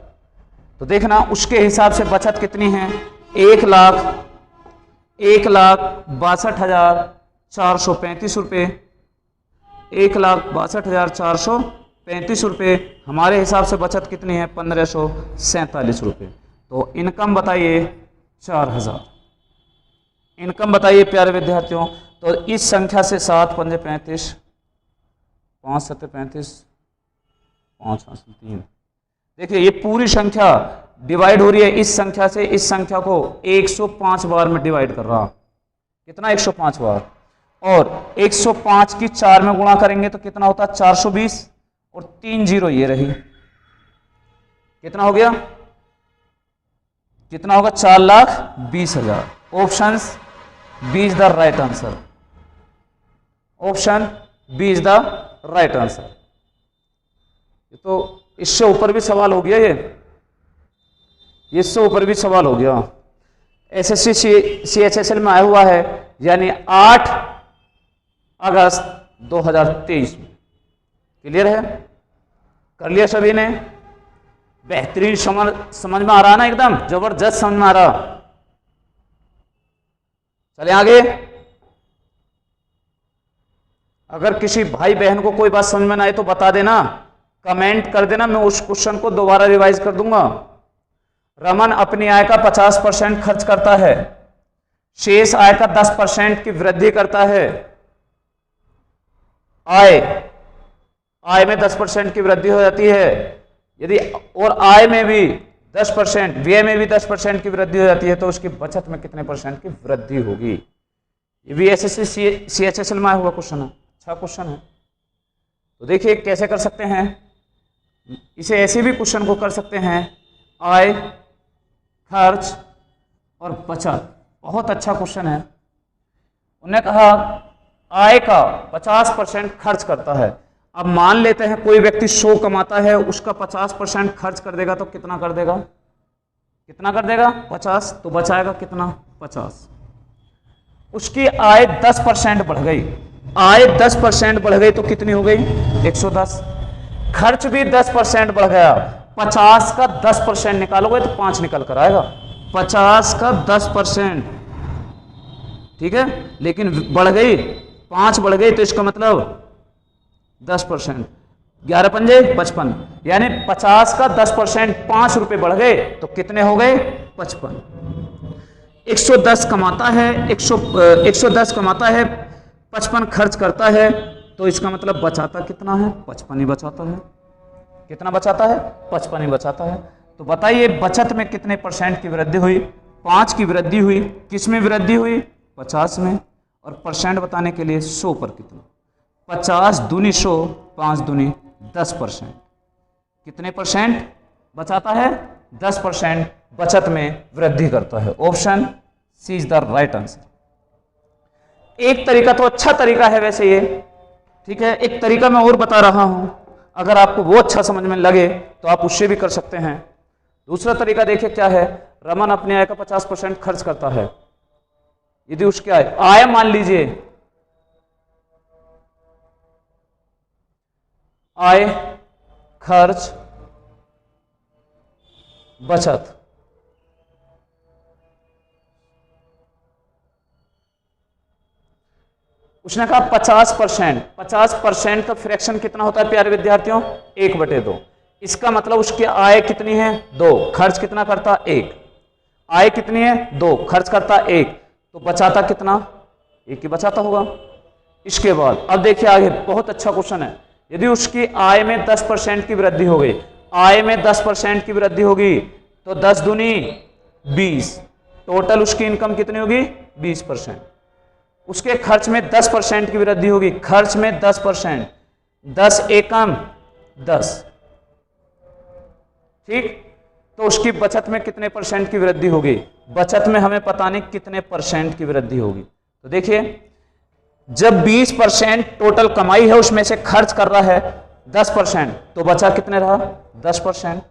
[SPEAKER 1] तो देखना उसके हिसाब से बचत कितनी है, 1,62,435 रुपये, 1,62,435 रुपये। हमारे हिसाब से बचत कितनी है, 1,547 रुपये। तो इनकम बताइए 4,000। इनकम बताइए प्यारे विद्यार्थियों। तो इस संख्या से 7 पंजे 35, 5 सत्ते 35, 5 हासिल 3। देखिए ये पूरी संख्या डिवाइड हो रही है इस संख्या से, इस संख्या को 105 बार में डिवाइड कर रहा। कितना, 105 बार। और 105 की 4 में गुणा करेंगे तो कितना होता है, 420, और 3 जीरो ये रही, कितना हो गया, कितना होगा, 4,20,000। Option B is the right answer. Option B is the right answer. तो इससे ऊपर भी सवाल हो गया, ये इससे ऊपर भी सवाल हो गया। एसएससी सीएचएसएल में आया हुआ है, यानी 8 अगस्त 2023 में। क्लियर है? कर लिया सभी ने? बेहतरीन समझ में आ रहा ना, एकदम जबरदस्त समझ में आ रहा। चले आगे। अगर किसी भाई बहन को कोई बात समझ में ना आए तो बता देना, कमेंट कर देना, मैं उस क्वेश्चन को दोबारा रिवाइज कर दूंगा। रमन अपनी आय का 50% खर्च करता है, शेष आय का 10% की वृद्धि करता है। आय में 10% की वृद्धि हो जाती है यदि, और आय में भी 10%, व्यय में भी 10% की वृद्धि हो जाती है, तो उसकी बचत में कितने % की वृद्धि होगी। ये भी एसएससी सीएचएसएल में आया हुआ क्वेश्चन है, अच्छा क्वेश्चन है। तो देखिए कैसे कर सकते हैं इसे, ऐसे भी क्वेश्चन को कर सकते हैं, आय, खर्च और बचत। बहुत अच्छा क्वेश्चन है। उन्होंने कहा आय का 50% खर्च करता है। अब मान लेते हैं कोई व्यक्ति 100 कमाता है, उसका 50% खर्च कर देगा तो कितना कर देगा, कितना कर देगा, 50। तो बचाएगा कितना, 50। उसकी आय 10% बढ़ गई, आय 10% बढ़ गई तो कितनी हो गई, 110। खर्च भी 10% बढ़ गया, 50 का 10% निकालोगे तो 5 निकल कर आएगा, 50 का 10%, ठीक है। लेकिन बढ़ गई, 5 बढ़ गई, तो इसका मतलब 10%, 11 पंजे 55, यानी 50 का 10%, 5 रुपए बढ़ गए तो कितने हो गए, 55। 110 कमाता है, 110 कमाता है, 55 खर्च करता है, तो इसका मतलब बचाता कितना है, 55 ही बचाता है। कितना बचाता है, 55 ही बचाता है। तो बताइए बचत में कितने % की वृद्धि हुई, 5 की वृद्धि हुई। किस में वृद्धि हुई, 50 में। और परसेंट बताने के लिए 100 पर कितना, 50 दूनी 100, 5 दूनी 10%। कितने % बचाता है, 10% बचत में वृद्धि करता है। Option C is the right answer. एक तरीका तो अच्छा तरीका है वैसे ये, ठीक है। एक तरीका मैं और बता रहा हूं, अगर आपको वो अच्छा समझ में लगे तो आप उससे भी कर सकते हैं। दूसरा तरीका देखिए क्या है, रमन अपने आय का 50% खर्च करता है। यदि उसकी आय मान लीजिए, आय, खर्च, बचत, उसने कहा 50%। 50% का फ्रैक्शन कितना होता है प्यारे विद्यार्थियों, 1/2। इसका मतलब उसकी आय कितनी है, 2, खर्च कितना करता, 1। आय कितनी है, 2, खर्च करता 1, तो बचाता कितना, 1 ही बचाता होगा। इसके बाद अब देखिए आगे, बहुत अच्छा क्वेश्चन है। यदि उसकी आय में 10% की वृद्धि हो गई, आय में 10% की वृद्धि होगी, तो 10 दूनी 20, टोटल उसकी इनकम कितनी होगी, 20%। उसके खर्च में 10% की वृद्धि होगी, खर्च में 10%, 10 एकम 10, ठीक। तो उसकी बचत में कितने % की वृद्धि होगी, बचत में हमें पता नहीं कितने % की वृद्धि होगी। तो देखिए जब 20% टोटल कमाई है उसमें से खर्च कर रहा है 10%, तो बचा कितने रहा, 10%।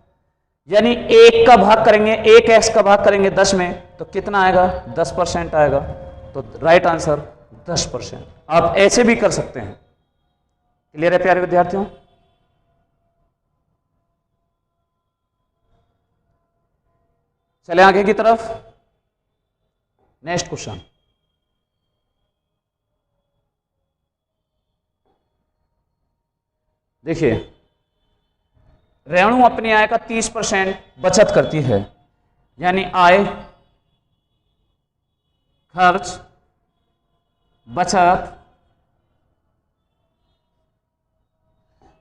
[SPEAKER 1] यानी 1 का भाग करेंगे, 1x का भाग करेंगे 10 में तो कितना आएगा, 10% आएगा। तो राइट आंसर 10%। आप ऐसे भी कर सकते हैं। क्लियर है प्यारे विद्यार्थियों? चले आगे की तरफ। नेक्स्ट क्वेश्चन, देखिए, रेणु अपनी आय का 30% बचत करती है, यानी आय, खर्च, बचत।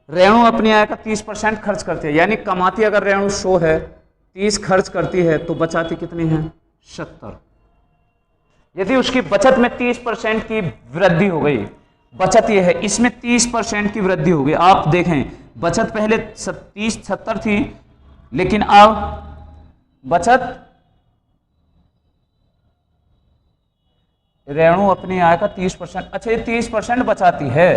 [SPEAKER 1] रेणु अपनी आय का 30% खर्च करती है, यानी कमाती अगर रेणु 100 है, 30 खर्च करती है तो बचाती कितनी है, 70। यदि उसकी बचत में 30% की वृद्धि हो गई, बचत ये है, इसमें 30% की वृद्धि हो गई। आप देखें, बचत पहले 30-70 थी, लेकिन अब बचत, रेणु अपनी आय का 30%, अच्छा ये 30% बचाती है,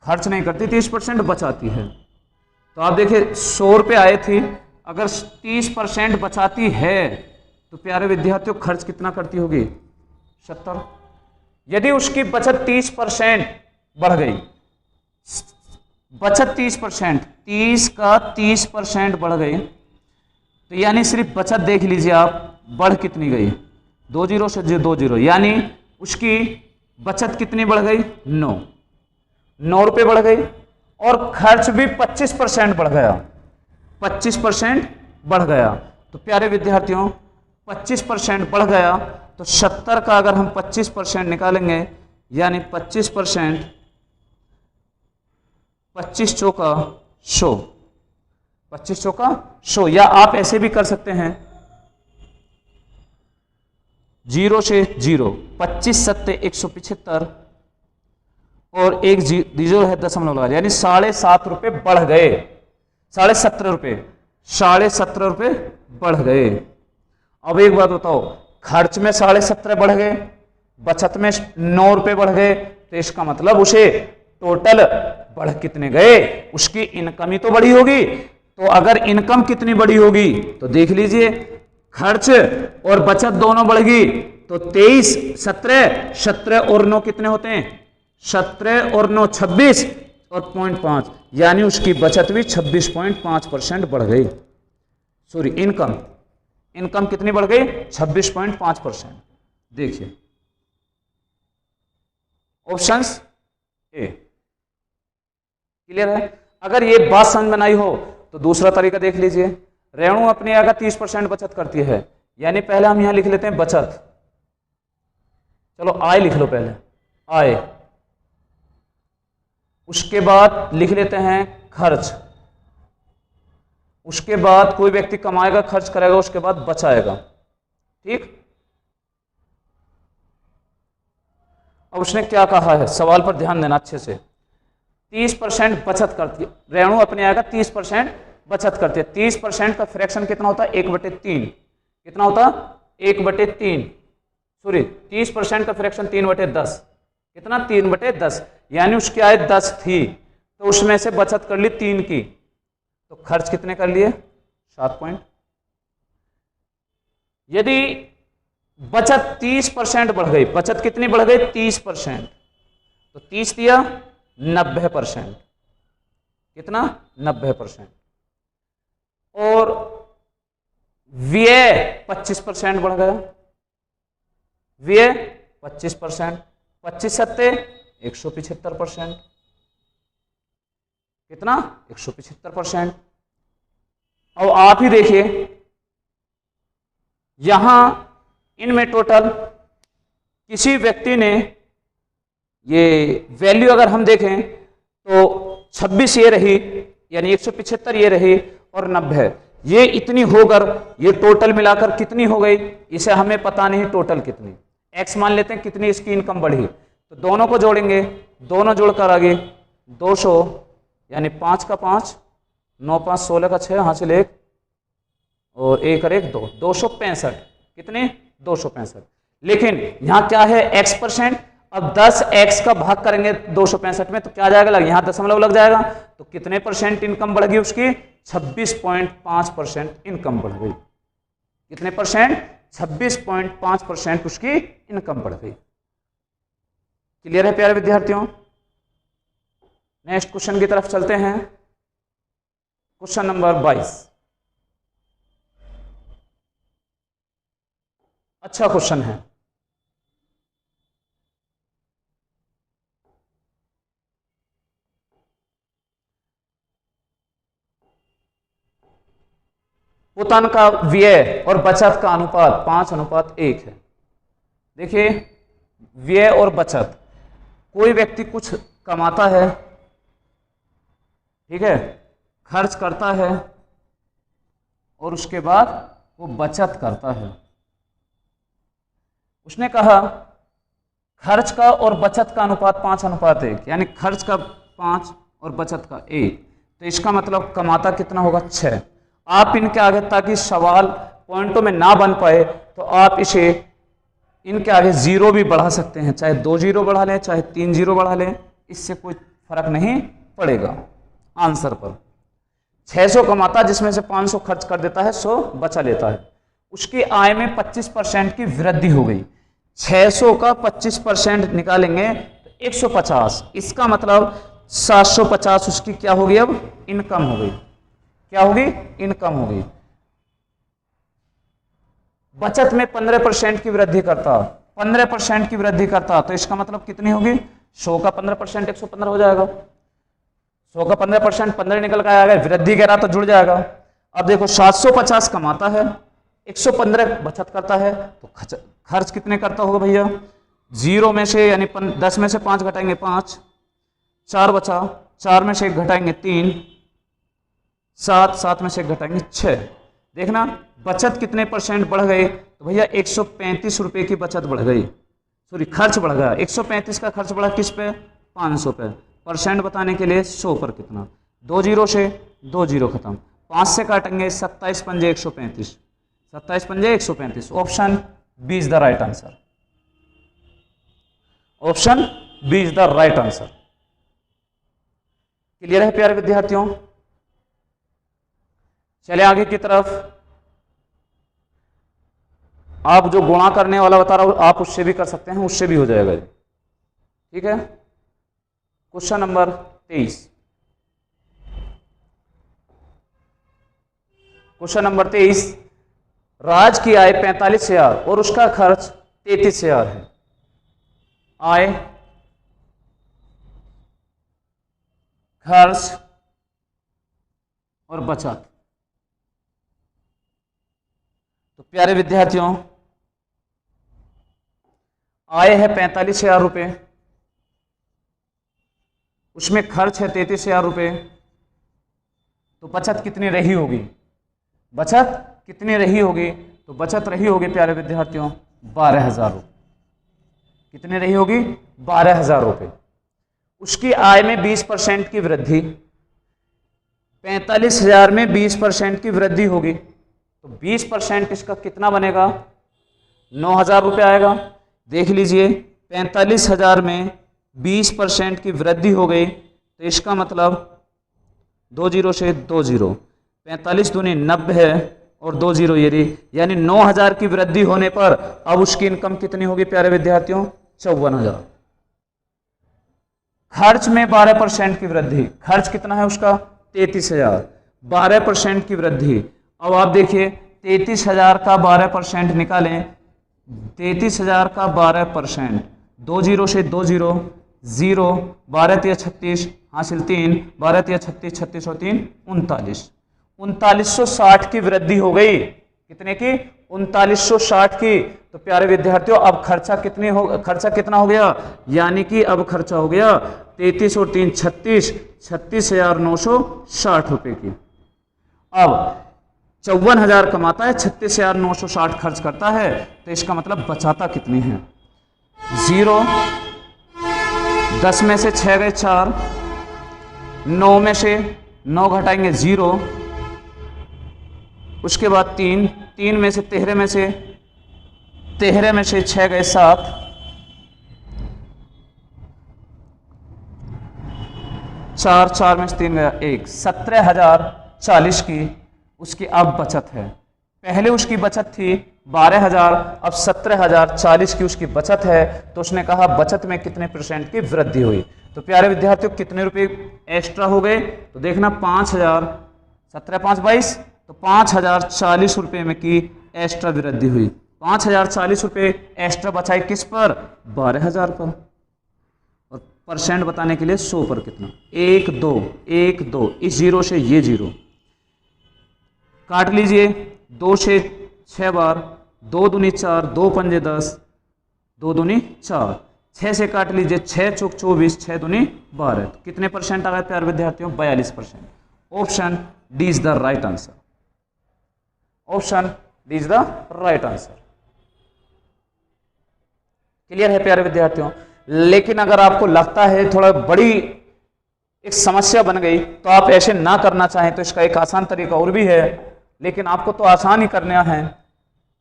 [SPEAKER 1] खर्च नहीं करती, 30% बचाती है। तो आप देखिए 100 रुपये आए थे, अगर 30% बचाती है तो प्यारे विद्यार्थियों खर्च कितना करती होगी, 70। यदि उसकी बचत 30% बढ़ गई, बचत 30%, 30 का 30% बढ़ गई, तो यानी सिर्फ बचत देख लीजिए आप, बढ़ कितनी गई, 2 जीरो से 2 जीरो, यानी उसकी बचत कितनी बढ़ गई, 9 रुपये बढ़ गई। और खर्च भी 25% बढ़ गया, 25% बढ़ गया। तो प्यारे विद्यार्थियों 25% बढ़ गया, तो 70 का अगर हम 25% निकालेंगे, यानी 25%, 25 चौका 100, 25 चौका 100, या आप ऐसे भी कर सकते हैं, 0 से 0, 25 सत्ते 175 और एक जीरो है दशमलव लगा, यानी 7.5 रुपये बढ़ गए, 17.5 रुपये, 17.5 रुपये बढ़ गए। अब एक बात बताओ, खर्च में 17.5 बढ़ गए, बचत में 9 रुपये बढ़ गए, तो इसका मतलब उसे टोटल बढ़ कितने गए, उसकी इनकम ही तो बढ़ी होगी। तो अगर इनकम कितनी बढ़ी होगी तो देख लीजिए, खर्च और बचत दोनों बढ़ गई, तो 23, 17, 17 और 9 कितने होते हैं, 17 और 9 26 और 0.5, यानी उसकी बचत भी 26.5% बढ़ गई। सॉरी, इनकम कितनी बढ़ गई, 26.5%। देखिए ऑप्शंस ए। क्लियर है? अगर ये बात समझ में नहीं हो तो दूसरा तरीका देख लीजिए। रेणु अपनी आय का 30% बचत करती है, यानी पहले हम यहां लिख लेते हैं बचत, चलो आय लिख लो पहले, आय, उसके बाद लिख लेते हैं खर्च, उसके बाद कोई व्यक्ति कमाएगा, खर्च करेगा, उसके बाद बचाएगा। ठीक, अब उसने क्या कहा है, सवाल पर ध्यान देना अच्छे से। 30% बचत करती है, रेणु अपने आय का 30% बचत करती है। 30% का फ्रैक्शन कितना होता है, 1/3। कितना होता है, 1/3। सॉरी, 30% का फ्रैक्शन 3/10, कितना, 3/10, यानी उसकी आय 10 थी, तो उसमें से बचत कर ली 3 की, तो खर्च कितने कर लिए, 7 पॉइंट। यदि बचत 30% बढ़ गई, बचत कितनी बढ़ गई, 30%, तो 30 दिया 90%, कितना, 90%। और व्यय 25% बढ़ गया, व्यय 25%, 25 सत्ते 175%, कितना, 175%। अब आप ही देखिए, यहां इनमें टोटल किसी व्यक्ति ने, ये वैल्यू अगर हम देखें तो 26 ये रही, यानी 175 ये रही, और 90 ये इतनी होकर ये टोटल मिलाकर कितनी हो गई, इसे हमें पता नहीं टोटल कितनी, एक्स मान लेते हैं, कितनी इसकी इनकम बढ़ी। तो दोनों को जोड़ेंगे, दोनों जोड़कर आगे 200, यानी 5 का 5, 9 5 16 का 6, हासिल 1 और 1 और 1 2, 265, कितने, 265। लेकिन यहां क्या है, x%, अब 10x का भाग करेंगे 265 में तो क्या आ जाएगा, यहां दशमलव लग जाएगा, तो कितने परसेंट इनकम बढ़ गई उसकी, 26.5% इनकम बढ़ गई। कितने परसेंट, 26.5% उसकी इनकम बढ़ गई। क्लियर है प्यारे विद्यार्थियों। नेक्स्ट क्वेश्चन की तरफ चलते हैं। क्वेश्चन नंबर 22, अच्छा क्वेश्चन है। वेतन का व्यय और बचत का अनुपात 5:1 है। देखिए व्यय और बचत, कोई व्यक्ति कुछ कमाता है, ठीक है, खर्च करता है और उसके बाद वो बचत करता है। उसने कहा खर्च का और बचत का अनुपात 5:1, यानी खर्च का 5 और बचत का 1, तो इसका मतलब कमाता कितना होगा, 6। आप इनके आगे, ताकि सवाल पॉइंटों में ना बन पाए, तो आप इसे इनके आगे जीरो भी बढ़ा सकते हैं, चाहे 2 जीरो बढ़ा लें, चाहे 3 जीरो बढ़ा लें, इससे कोई फर्क नहीं पड़ेगा आंसर पर। 600 कमाता जिसमें से 500 खर्च कर देता है, 100 बचा लेता है। उसकी आय में 25% की वृद्धि हो गई। 600 का 25% निकालेंगे तो 150, इसका मतलब 750 उसकी क्या होगी, अब इनकम हो गई। क्या होगी, इनकम हो गई। बचत में 15% की वृद्धि करता, 15% की वृद्धि करता, तो इसका मतलब कितनी होगी, 100 का 15% 115 हो जाएगा। 100 का 15% 15 निकल कर आएगा, वृद्धि कह रहा तो जुड़ जाएगा। अब देखो 750 कमाता है, 115 बचत करता है, तो खर्च कितने करता होगा भैया, जीरो में से यानी 10 में से 5 घटाएंगे 5, 4 बचा, 4 में से 1 घटाएंगे 3, 7 में से 1 घटाएंगे 6। देखना बचत कितने परसेंट बढ़ गए, तो भैया 135 रुपए की बचत बढ़ गई, सॉरी खर्च बढ़ गया। 135 का खर्च बढ़ा किस पे, 500 पे। परसेंट बताने के लिए 100 पर कितना, 2 जीरो से 2 जीरो खत्म, 5 से काटेंगे 27 पंजे 135, 27 पंजे 135। Option B is the right answer. Option B is the right answer. Clear है प्यारे विद्यार्थियों। चले आगे की तरफ। आप जो गुणा करने वाला बता रहा हूं, आप उससे भी कर सकते हैं, उससे भी हो जाएगा, ठीक है। Question number 23। क्वेश्चन नंबर 23, राज की आय 45,000 और उसका खर्च 33,000 है। आय, खर्च और बचत। तो प्यारे विद्यार्थियों, आय है 45,000 रुपये, उसमें खर्च है 33,000 रुपये, तो बचत कितनी रही होगी, बचत कितनी रही होगी, तो बचत रही होगी प्यारे विद्यार्थियों 12,000 रुपये। कितनी रही होगी, 12,000 रुपये। उसकी आय में 20% की वृद्धि, 45,000 में 20% की वृद्धि होगी, तो 20% इसका कितना बनेगा, 9,000 रुपये आएगा। देख लीजिए 45,000 में 20% की वृद्धि हो गई, तो इसका मतलब 2 जीरो से 2 जीरो, 45 दूनी 90 है और 2 जीरो ये रही, यानी 9,000 की वृद्धि होने पर अब उसकी इनकम कितनी होगी प्यारे विद्यार्थियों, 54,000। खर्च में 12% की वृद्धि, खर्च कितना है उसका 33,000, 12% की वृद्धि। अब आप देखिए 33,000 का 12% निकालें, 33,000 का 12%, 2 जीरो से 2 जीरो, 0, 12 तिया 36, हासिल 3, 12 तिया 36, 36 और 3 39, 3960 की वृद्धि हो गई। कितने की, 3960 की। तो प्यारे विद्यार्थियों अब खर्चा कितना हो गया, यानी कि अब खर्चा हो गया 33 और 3 36, 36,960 रुपए की। अब 54,000 कमाता है, 36,960 खर्च करता है, तो इसका मतलब बचाता कितनी है, 0, 10 में से 6 गए 4, 9 में से 9 घटाएंगे 0, उसके बाद 3, 3 में से 13 में से 6 गए 7, 4, 4 में से 3 गया 1, 17,040 की उसकी अब बचत है। पहले उसकी बचत थी 12,000, अब 17,040 की उसकी बचत है। तो उसने कहा बचत में कितने % की वृद्धि हुई। तो प्यारे विद्यार्थियों कितने रुपए एक्स्ट्रा हो गए, तो देखना 5,000, 17 5 22, तो 5,040 रुपये में की एक्स्ट्रा वृद्धि हुई। 5,040 रुपये एक्स्ट्रा बचाए किस पर, 12,000 पर। और परसेंट बताने के लिए 100 पर कितना, 1 2 1 2, इस जीरो से ये जीरो काट लीजिए, 2 से 6 बार, 2 दूनी 4, 2 पंजे 10, 2 दूनी 4, 6 से काट लीजिए, 6 चौक 24, 6 दूनी 12, तो कितने % आ गए प्यारे विद्यार्थियों, 42%। Option D is the right answer. Option D is the right answer. Clear है प्यारे विद्यार्थियों। लेकिन अगर आपको लगता है थोड़ा बड़ी एक समस्या बन गई तो आप ऐसे ना करना चाहें तो इसका एक आसान तरीका और भी है, लेकिन आपको तो आसान ही करना है।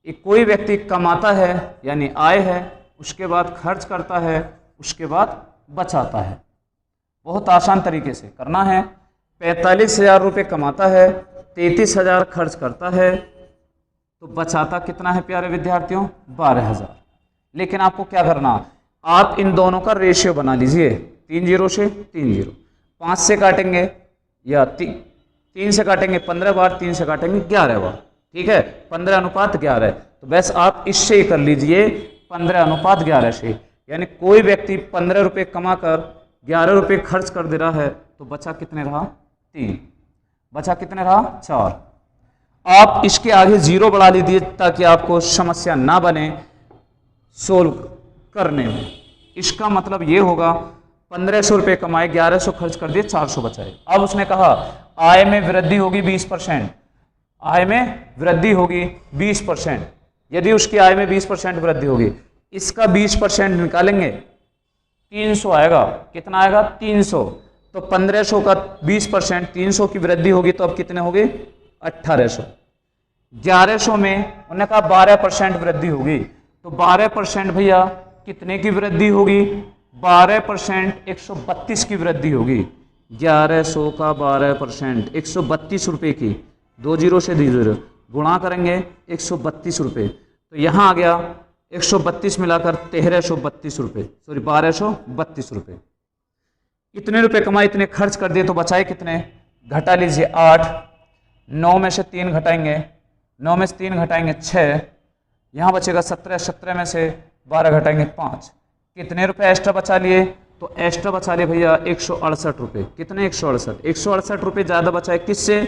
[SPEAKER 1] एक कोई व्यक्ति कमाता है यानी आय है, उसके बाद खर्च करता है, उसके बाद बचाता है। बहुत आसान तरीके से करना है। 45,000 रुपये कमाता है, 33,000 खर्च करता है, तो बचाता कितना है प्यारे विद्यार्थियों, 12,000। लेकिन आपको क्या करना, आप इन दोनों का रेशियो बना लीजिए, 3 0 से 3 0, 5 से काटेंगे या 3 से काटेंगे 15 बार, 3 से काटेंगे 11 बार, ठीक है, 15:11। तो बस आप इससे ही कर लीजिए 15:11 से। यानी कोई व्यक्ति 15 रुपये कमा कर 11 रुपये खर्च कर दे रहा है, तो बचा कितने रहा, 3, बचा कितने रहा, 4। आप इसके आगे 0 बढ़ा लीजिए ताकि आपको समस्या ना बने सोल्व करने में। इसका मतलब ये होगा 1500 रुपये कमाए, 1100 खर्च कर दिए, 400 बचाए। अब उसने कहा आय में वृद्धि होगी 20%, आय में वृद्धि होगी 20%। यदि उसकी आय में 20% वृद्धि होगी, इसका 20% निकालेंगे 300 आएगा। कितना आएगा, 300। तो 1500 का 20% 300 की वृद्धि होगी, तो अब कितने हो गए, 1800। 1100 में उन्होंने कहा 12% वृद्धि होगी, तो 12% भैया कितने की वृद्धि होगी, 12% 132 की वृद्धि होगी। 1100 का 12% 132 रुपये की, 2 0 से 2 0 गुणा करेंगे 132 रुपये, तो यहाँ आ गया 132 मिलाकर 1332 रुपये, सॉरी 1232 रुपये। इतने रुपए कमाए, इतने खर्च कर दिए, तो बचाए कितने, घटा लीजिए 8, 9 में से 3 घटाएंगे, 9 में से 3 घटाएंगे 6, यहाँ बचेगा 17, 17 में से 12 घटाएंगे 5। कितने रुपए एक्स्ट्रा बचा लिए, तो एक्स्ट्रा बचा लिए भैया 168 रुपये। कितने, 168। 168 रुपये ज़्यादा बचाए किससे,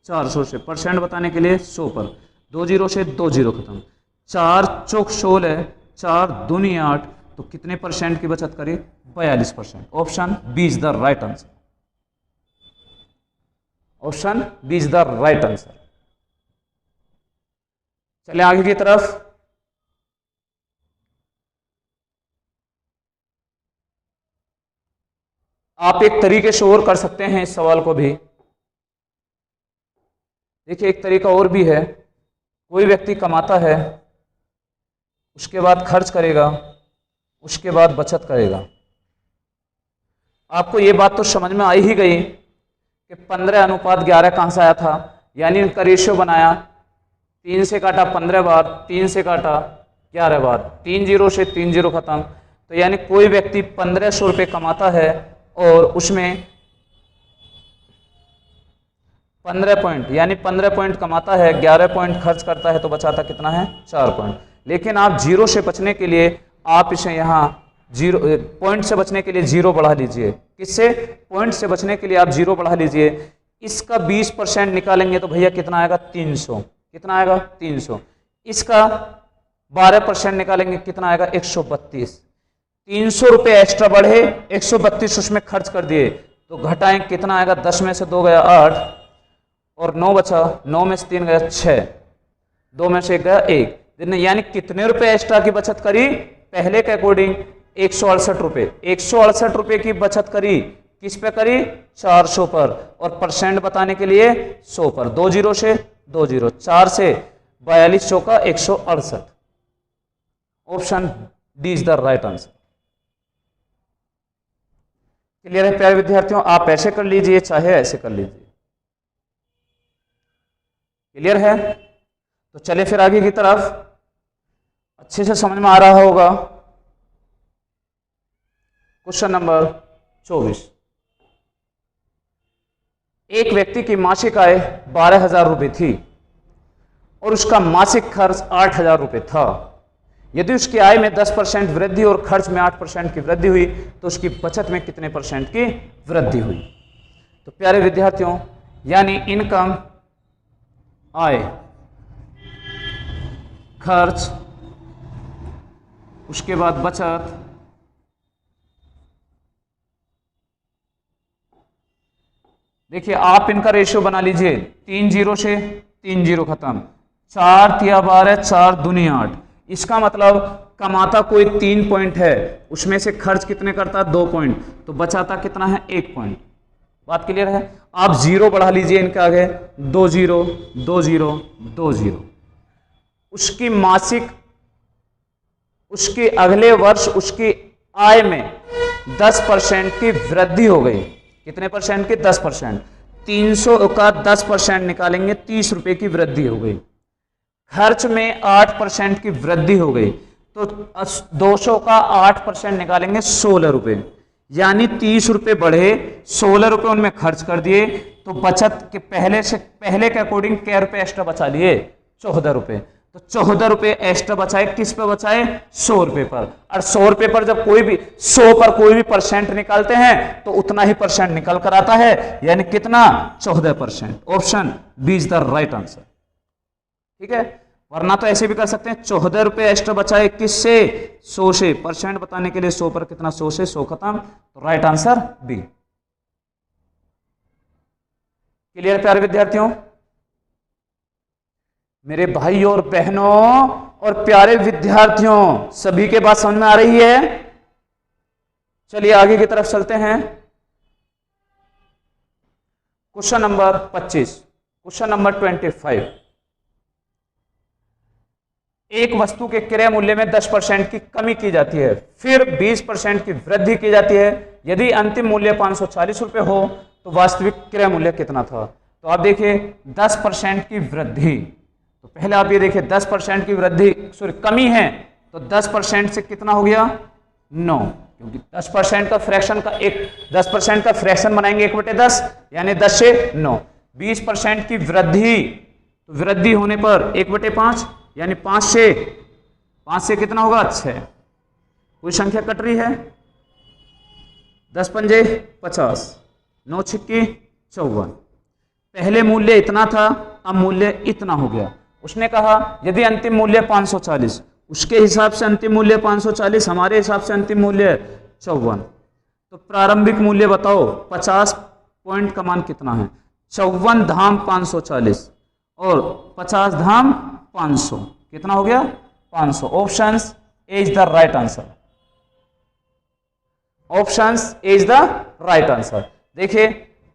[SPEAKER 1] 400 से। परसेंट बताने के लिए 100 पर, 2 0 से 2 0 खत्म, 4 चौक 16, 4 दूनी 8, तो कितने % की बचत करी, 42%। Option B is the right answer. Option B is the right answer. चलिए आगे की तरफ। आप एक तरीके से और कर सकते हैं इस सवाल को भी। देखिए एक तरीका और भी है, कोई व्यक्ति कमाता है, उसके बाद खर्च करेगा, उसके बाद बचत करेगा। आपको ये बात तो समझ में आई ही गई कि 15:11 कहां से आया था, यानी इनका रेशियो बनाया, 3 से काटा 15 बार, 3 से काटा 11 बार, 3 0 से 3 0 खत्म। तो यानी कोई व्यक्ति 1500 रुपये कमाता है और उसमें 15 पॉइंट, यानी 15 पॉइंट कमाता है, 11 पॉइंट खर्च करता है, तो बचाता कितना है, 4 पॉइंट। लेकिन आप 0 से बचने के लिए आप इसे यहाँ 0 पॉइंट से बचने के लिए 0 बढ़ा लीजिए। किससे, पॉइंट से बचने के लिए आप 0 बढ़ा लीजिए। इसका 20% निकालेंगे तो भैया कितना आएगा, 300। कितना आएगा, 300। इसका 12% निकालेंगे, कितना आएगा, 132। 300 रुपये एक्स्ट्रा बढ़े, 132 उसमें खर्च कर दिए, तो घटाएं कितना आएगा, 10 में से 2 गया 8 और 9 बचा, 9 में से 3 गया 6, 2 में से 1 गया 1। यानी कितने रुपए एक्स्ट्रा की बचत करी, पहले के अकॉर्डिंग 168 रुपये। 168 रुपये की बचत करी, किस पे करी, 400 पर, और परसेंट बताने के लिए 100 पर। 2 0 से 2 0, 4 से 42 चौका 168। Option D is the right answer. Clear है प्यारे विद्यार्थियों? आप ऐसे कर लीजिए चाहे ऐसे कर लीजिए। क्लियर है? तो चलिए फिर आगे की तरफ, अच्छे से समझ में आ रहा होगा। Question number 24। एक व्यक्ति की मासिक आय 12,000 रुपये थी और उसका मासिक खर्च 8,000 रुपये था। यदि उसकी आय में 10% वृद्धि और खर्च में 8% की वृद्धि हुई तो उसकी बचत में कितने % की वृद्धि हुई? तो प्यारे विद्यार्थियों, यानी इनकम, आय, खर्च, उसके बाद बचत, देखिए आप इनका रेशियो बना लीजिए। 3 जीरो से 3 जीरो खत्म, 4 तिया 12, 4 दूनी 8। इसका मतलब कमाता कोई 3 पॉइंट है, उसमें से खर्च कितने करता 2 पॉइंट, तो बचाता कितना है 1 पॉइंट। बात क्लियर है? आप जीरो बढ़ा लीजिए इनके आगे, 2 जीरो 2 जीरो 2 जीरो। उसकी मासिक, उसके अगले वर्ष उसकी आय में 10% की वृद्धि हो गई। कितने परसेंट की? 10%। 300 का 10% निकालेंगे, 30 रुपए की वृद्धि हो गई। खर्च में 8% की वृद्धि हो गई, तो 200 का 8% निकालेंगे, 16 रुपए। यानी 30 रुपए बढ़े, 16 रुपए उनमें खर्च कर दिए, तो बचत के पहले के अकॉर्डिंग क्या रुपए एक्स्ट्रा बचा लिए? 14 रुपए। तो 14 रुपए एक्स्ट्रा बचाए, किस पे बचाए? 100 रुपए पर। और 100 रुपए पर जब कोई भी 100 पर कोई भी परसेंट निकालते हैं तो उतना ही परसेंट निकल कर आता है, यानी कितना? 14%। Option B is the right answer. ठीक है, वरना तो ऐसे भी कर सकते हैं, 14 रुपए एक्स्ट्रा बचाए, किससे? 100 से। परसेंट बताने के लिए 100 पर कितना? 100 से 100 खत्म, तो राइट आंसर बी। क्लियर प्यारे विद्यार्थियों? मेरे भाई और बहनों और प्यारे विद्यार्थियों, सभी के बात समझ में आ रही है? चलिए आगे की तरफ चलते हैं। Question number 25, question number 25। एक वस्तु के क्रय मूल्य में 10% की कमी की जाती है, फिर 20% की वृद्धि की जाती है। यदि अंतिम मूल्य 540 रुपए हो तो वास्तविक क्रय मूल्य कितना था? तो आप देखिए 10% की वृद्धि, तो पहले आप ये देखिए 10% की वृद्धि, सॉरी कमी है, तो 10% से कितना हो गया? 9, क्योंकि 10% का फ्रैक्शन का 10% का फ्रैक्शन बनाएंगे 1/10, यानी 10 से 9। 20% की वृद्धि, तो वृद्धि होने पर 1/5, यानी 5 से कितना होगा? 6। कोई संख्या कट रही है? 10 पंजे 50, 9 छिक्की 54। पहले मूल्य इतना था, अब मूल्य इतना हो गया। उसने कहा यदि अंतिम मूल्य 540, उसके हिसाब से अंतिम मूल्य 540, हमारे हिसाब से अंतिम मूल्य 54, तो प्रारंभिक मूल्य बताओ। 50 पॉइंट का मान कितना है? 54 धाम 540 और 50 धाम 500, कितना हो गया? 500। Option A is the right answer. Option A is the right answer. देखिए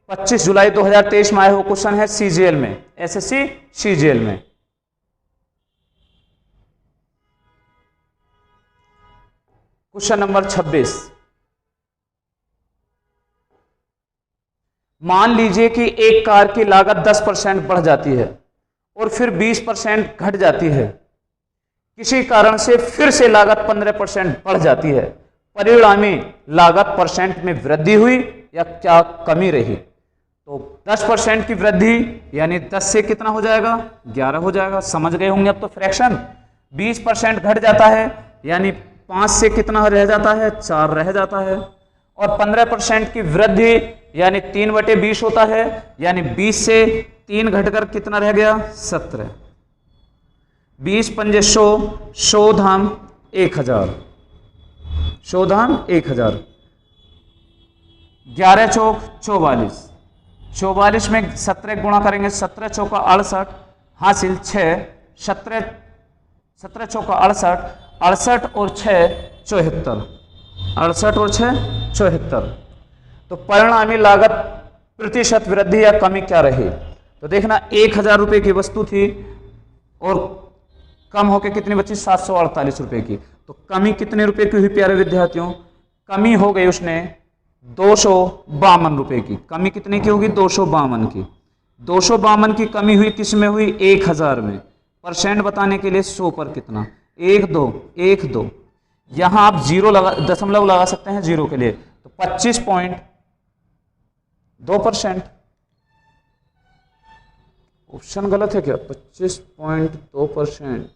[SPEAKER 1] 25 जुलाई 2023 में आया हुआ क्वेश्चन है सीजीएल में, एसएससी सीजीएल में। Question number 26। मान लीजिए कि एक कार की लागत 10% बढ़ जाती है और फिर 20% घट जाती है। किसी कारण से फिर से लागत 15% बढ़ जाती है। परिणामी लागत परसेंट में वृद्धि हुई या क्या कमी रही? तो 10% की वृद्धि यानी 10 से कितना हो जाएगा? 11 हो जाएगा। समझ गए होंगे अब तो फ्रैक्शन। 20% घट जाता है यानी 5 से कितना रह जाता है? 4 रह जाता है। और 15% की वृद्धि यानी 3/20 होता है, यानी 20 से 3 घटकर कितना रह गया? 17। 20 पंजे 100, 100 धाम 1000, 100 धाम 1000। 11 चौक 44, 44 में 17 गुणा करेंगे, 17 चौका 68 हासिल 6, 17 चौका 68, 68 और 6 74, 68 और 6 74। तो परिणामी लागत प्रतिशत वृद्धि या कमी क्या रही? तो देखना 1000 रुपए की वस्तु थी और कम होकर कितनी बची? 748 रुपए की। तो कमी कितने रुपए की हुई प्यारे विद्यार्थियों? कमी हो गई उसने 252 रुपए की। कमी कितने की होगी? 252 की। 252 की कमी हुई किस में हुई? 1000 में। परसेंट बताने के लिए 100 पर कितना? 1 2 यहां आप जीरो लगा, दशमलव लगा सकते हैं जीरो के लिए, तो 25.2%। ऑप्शन गलत है क्या? 25.2%।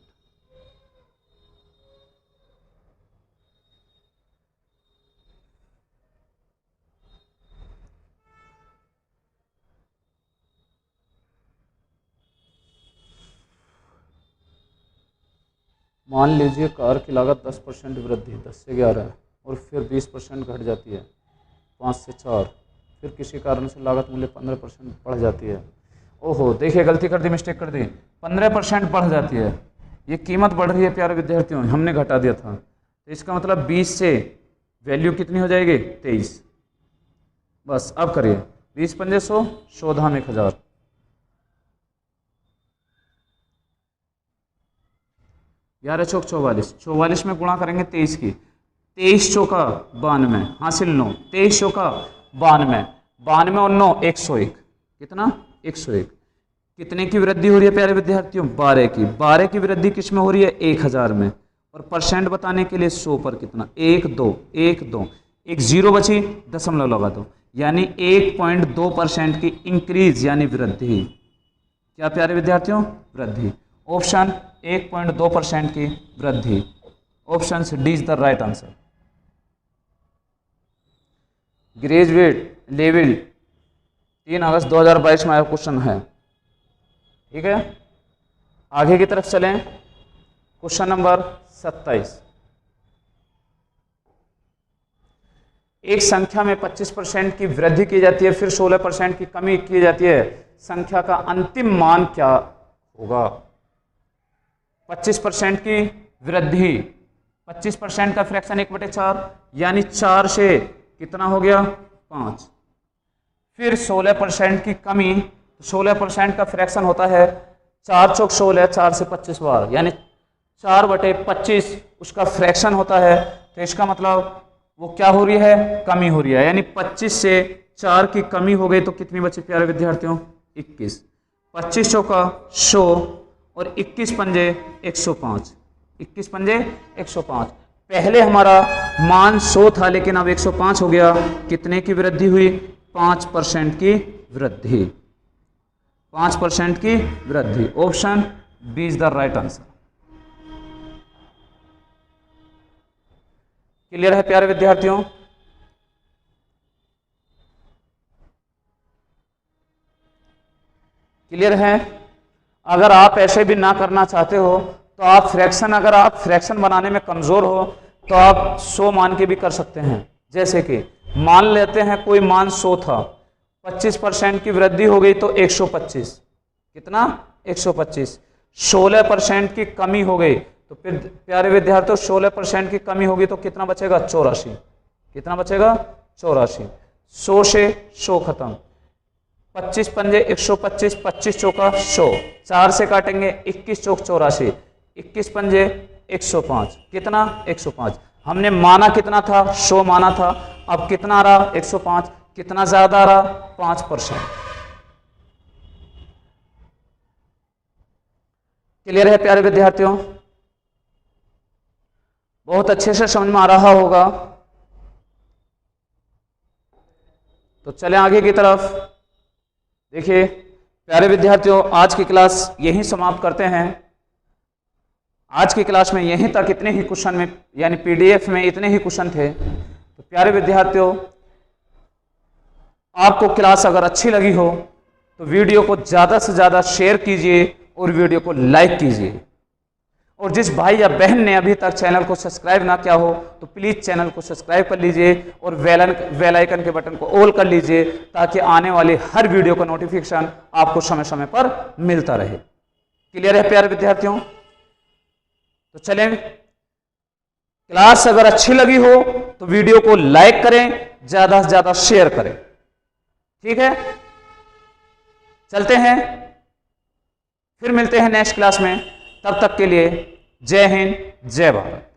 [SPEAKER 1] मान लीजिए कार की लागत 10% वृद्धि, 10 से 11, और फिर 20% घट जाती है, 5 से 4, फिर किसी कारण से लागत मूल्य 15% बढ़ जाती है। ओहो, देखिए गलती कर दी, मिस्टेक कर दी, 15% बढ़ जाती है। ये कीमत बढ़ रही है प्यारे विद्यार्थियों, हमने घटा दिया था, तो इसका मतलब 20 से वैल्यू कितनी हो जाएगी? 23। बस अब करिए, 20 पंजे 100, 100 धाम 1000, 11 चौक 44, 44 में गुणा करेंगे 23 की, 23 चौका 92, हासिल 9, 23 चौका 92, 92 और 9 101, कितना? 101। कितने की वृद्धि हो रही है प्यारे विद्यार्थियों? 12 की। 12 की वृद्धि किस में हो रही है? 1000 में। और परसेंट बताने के लिए 100 पर कितना? 1 2 1 2, एक जीरो बची, दशमलव लगा दो, यानी 1.2% की इंक्रीज यानी वृद्धि। क्या प्यारे विद्यार्थियों? वृद्धि। ऑप्शन 1.2% की वृद्धि। Option D is the right answer. Graduate level 3 अगस्त 2022 में आया क्वेश्चन है। ठीक है, आगे की तरफ चलें। Question number 27। एक संख्या में 25% की वृद्धि की जाती है, फिर 16% की कमी की जाती है, संख्या का अंतिम मान क्या होगा? 25% की वृद्धि, 25% का फ्रैक्शन 1/4, यानी 4 से कितना हो गया? 5। फिर 16% की कमी, 16% का फ्रैक्शन होता है 4 चौक 16, 4 से 25 बार, यानी 4/25 उसका फ्रैक्शन होता है। तो इसका मतलब वो क्या हो रही है? कमी हो रही है, यानी 25 से 4 की कमी हो गई तो कितनी बची प्यारे विद्यार्थियों? 21। 25 चौका 100 और 21 पंजे 105, 21 पंजे 105। पहले हमारा मान 100 था लेकिन अब 105 हो गया। कितने की वृद्धि हुई? 5% की वृद्धि, 5% की वृद्धि। Option B is the right answer. Clear है प्यारे विद्यार्थियों? क्लियर है? अगर आप ऐसे भी ना करना चाहते हो तो आप फ्रैक्शन, अगर आप फ्रैक्शन बनाने में कमजोर हो तो आप 100 मान के भी कर सकते हैं। जैसे कि मान लेते हैं कोई मान 100 था, 25% की वृद्धि हो गई तो 125, कितना? 125। 16% की कमी हो गई तो फिर प्यारे विद्यार्थियों 16% की कमी होगी तो कितना बचेगा? 84। कितना बचेगा? 84। 100 से 100 खत्म, 25 पंजे 125, 25 चौका 100, 4 से काटेंगे 21 चौक 84, 21 पंजे 105, कितना? 105। हमने माना कितना था? 100 माना था, अब कितना आ रहा? 105। कितना ज्यादा आ रहा? 5%। क्लियर है प्यारे विद्यार्थियों? बहुत अच्छे से समझ में आ रहा होगा। तो चलें आगे की तरफ। देखिए प्यारे विद्यार्थियों, आज की क्लास यहीं समाप्त करते हैं। आज की क्लास में यहीं तक इतने ही क्वेश्चन में, यानी पीडीएफ में इतने ही क्वेश्चन थे। तो प्यारे विद्यार्थियों, आपको क्लास अगर अच्छी लगी हो तो वीडियो को ज्यादा से ज्यादा शेयर कीजिए और वीडियो को लाइक कीजिए। और जिस भाई या बहन ने अभी तक चैनल को सब्सक्राइब ना किया हो तो प्लीज चैनल को सब्सक्राइब कर लीजिए और बेल आइकन के बटन को ऑल कर लीजिए, ताकि आने वाली हर वीडियो का नोटिफिकेशन आपको समय समय पर मिलता रहे। क्लियर है प्यारे विद्यार्थियों? तो चलें, क्लास अगर अच्छी लगी हो तो वीडियो को लाइक करें, ज्यादा से ज्यादा शेयर करें। ठीक है, चलते हैं, फिर मिलते हैं नेक्स्ट क्लास में। तब तक के लिए जय हिंद, जय भारत।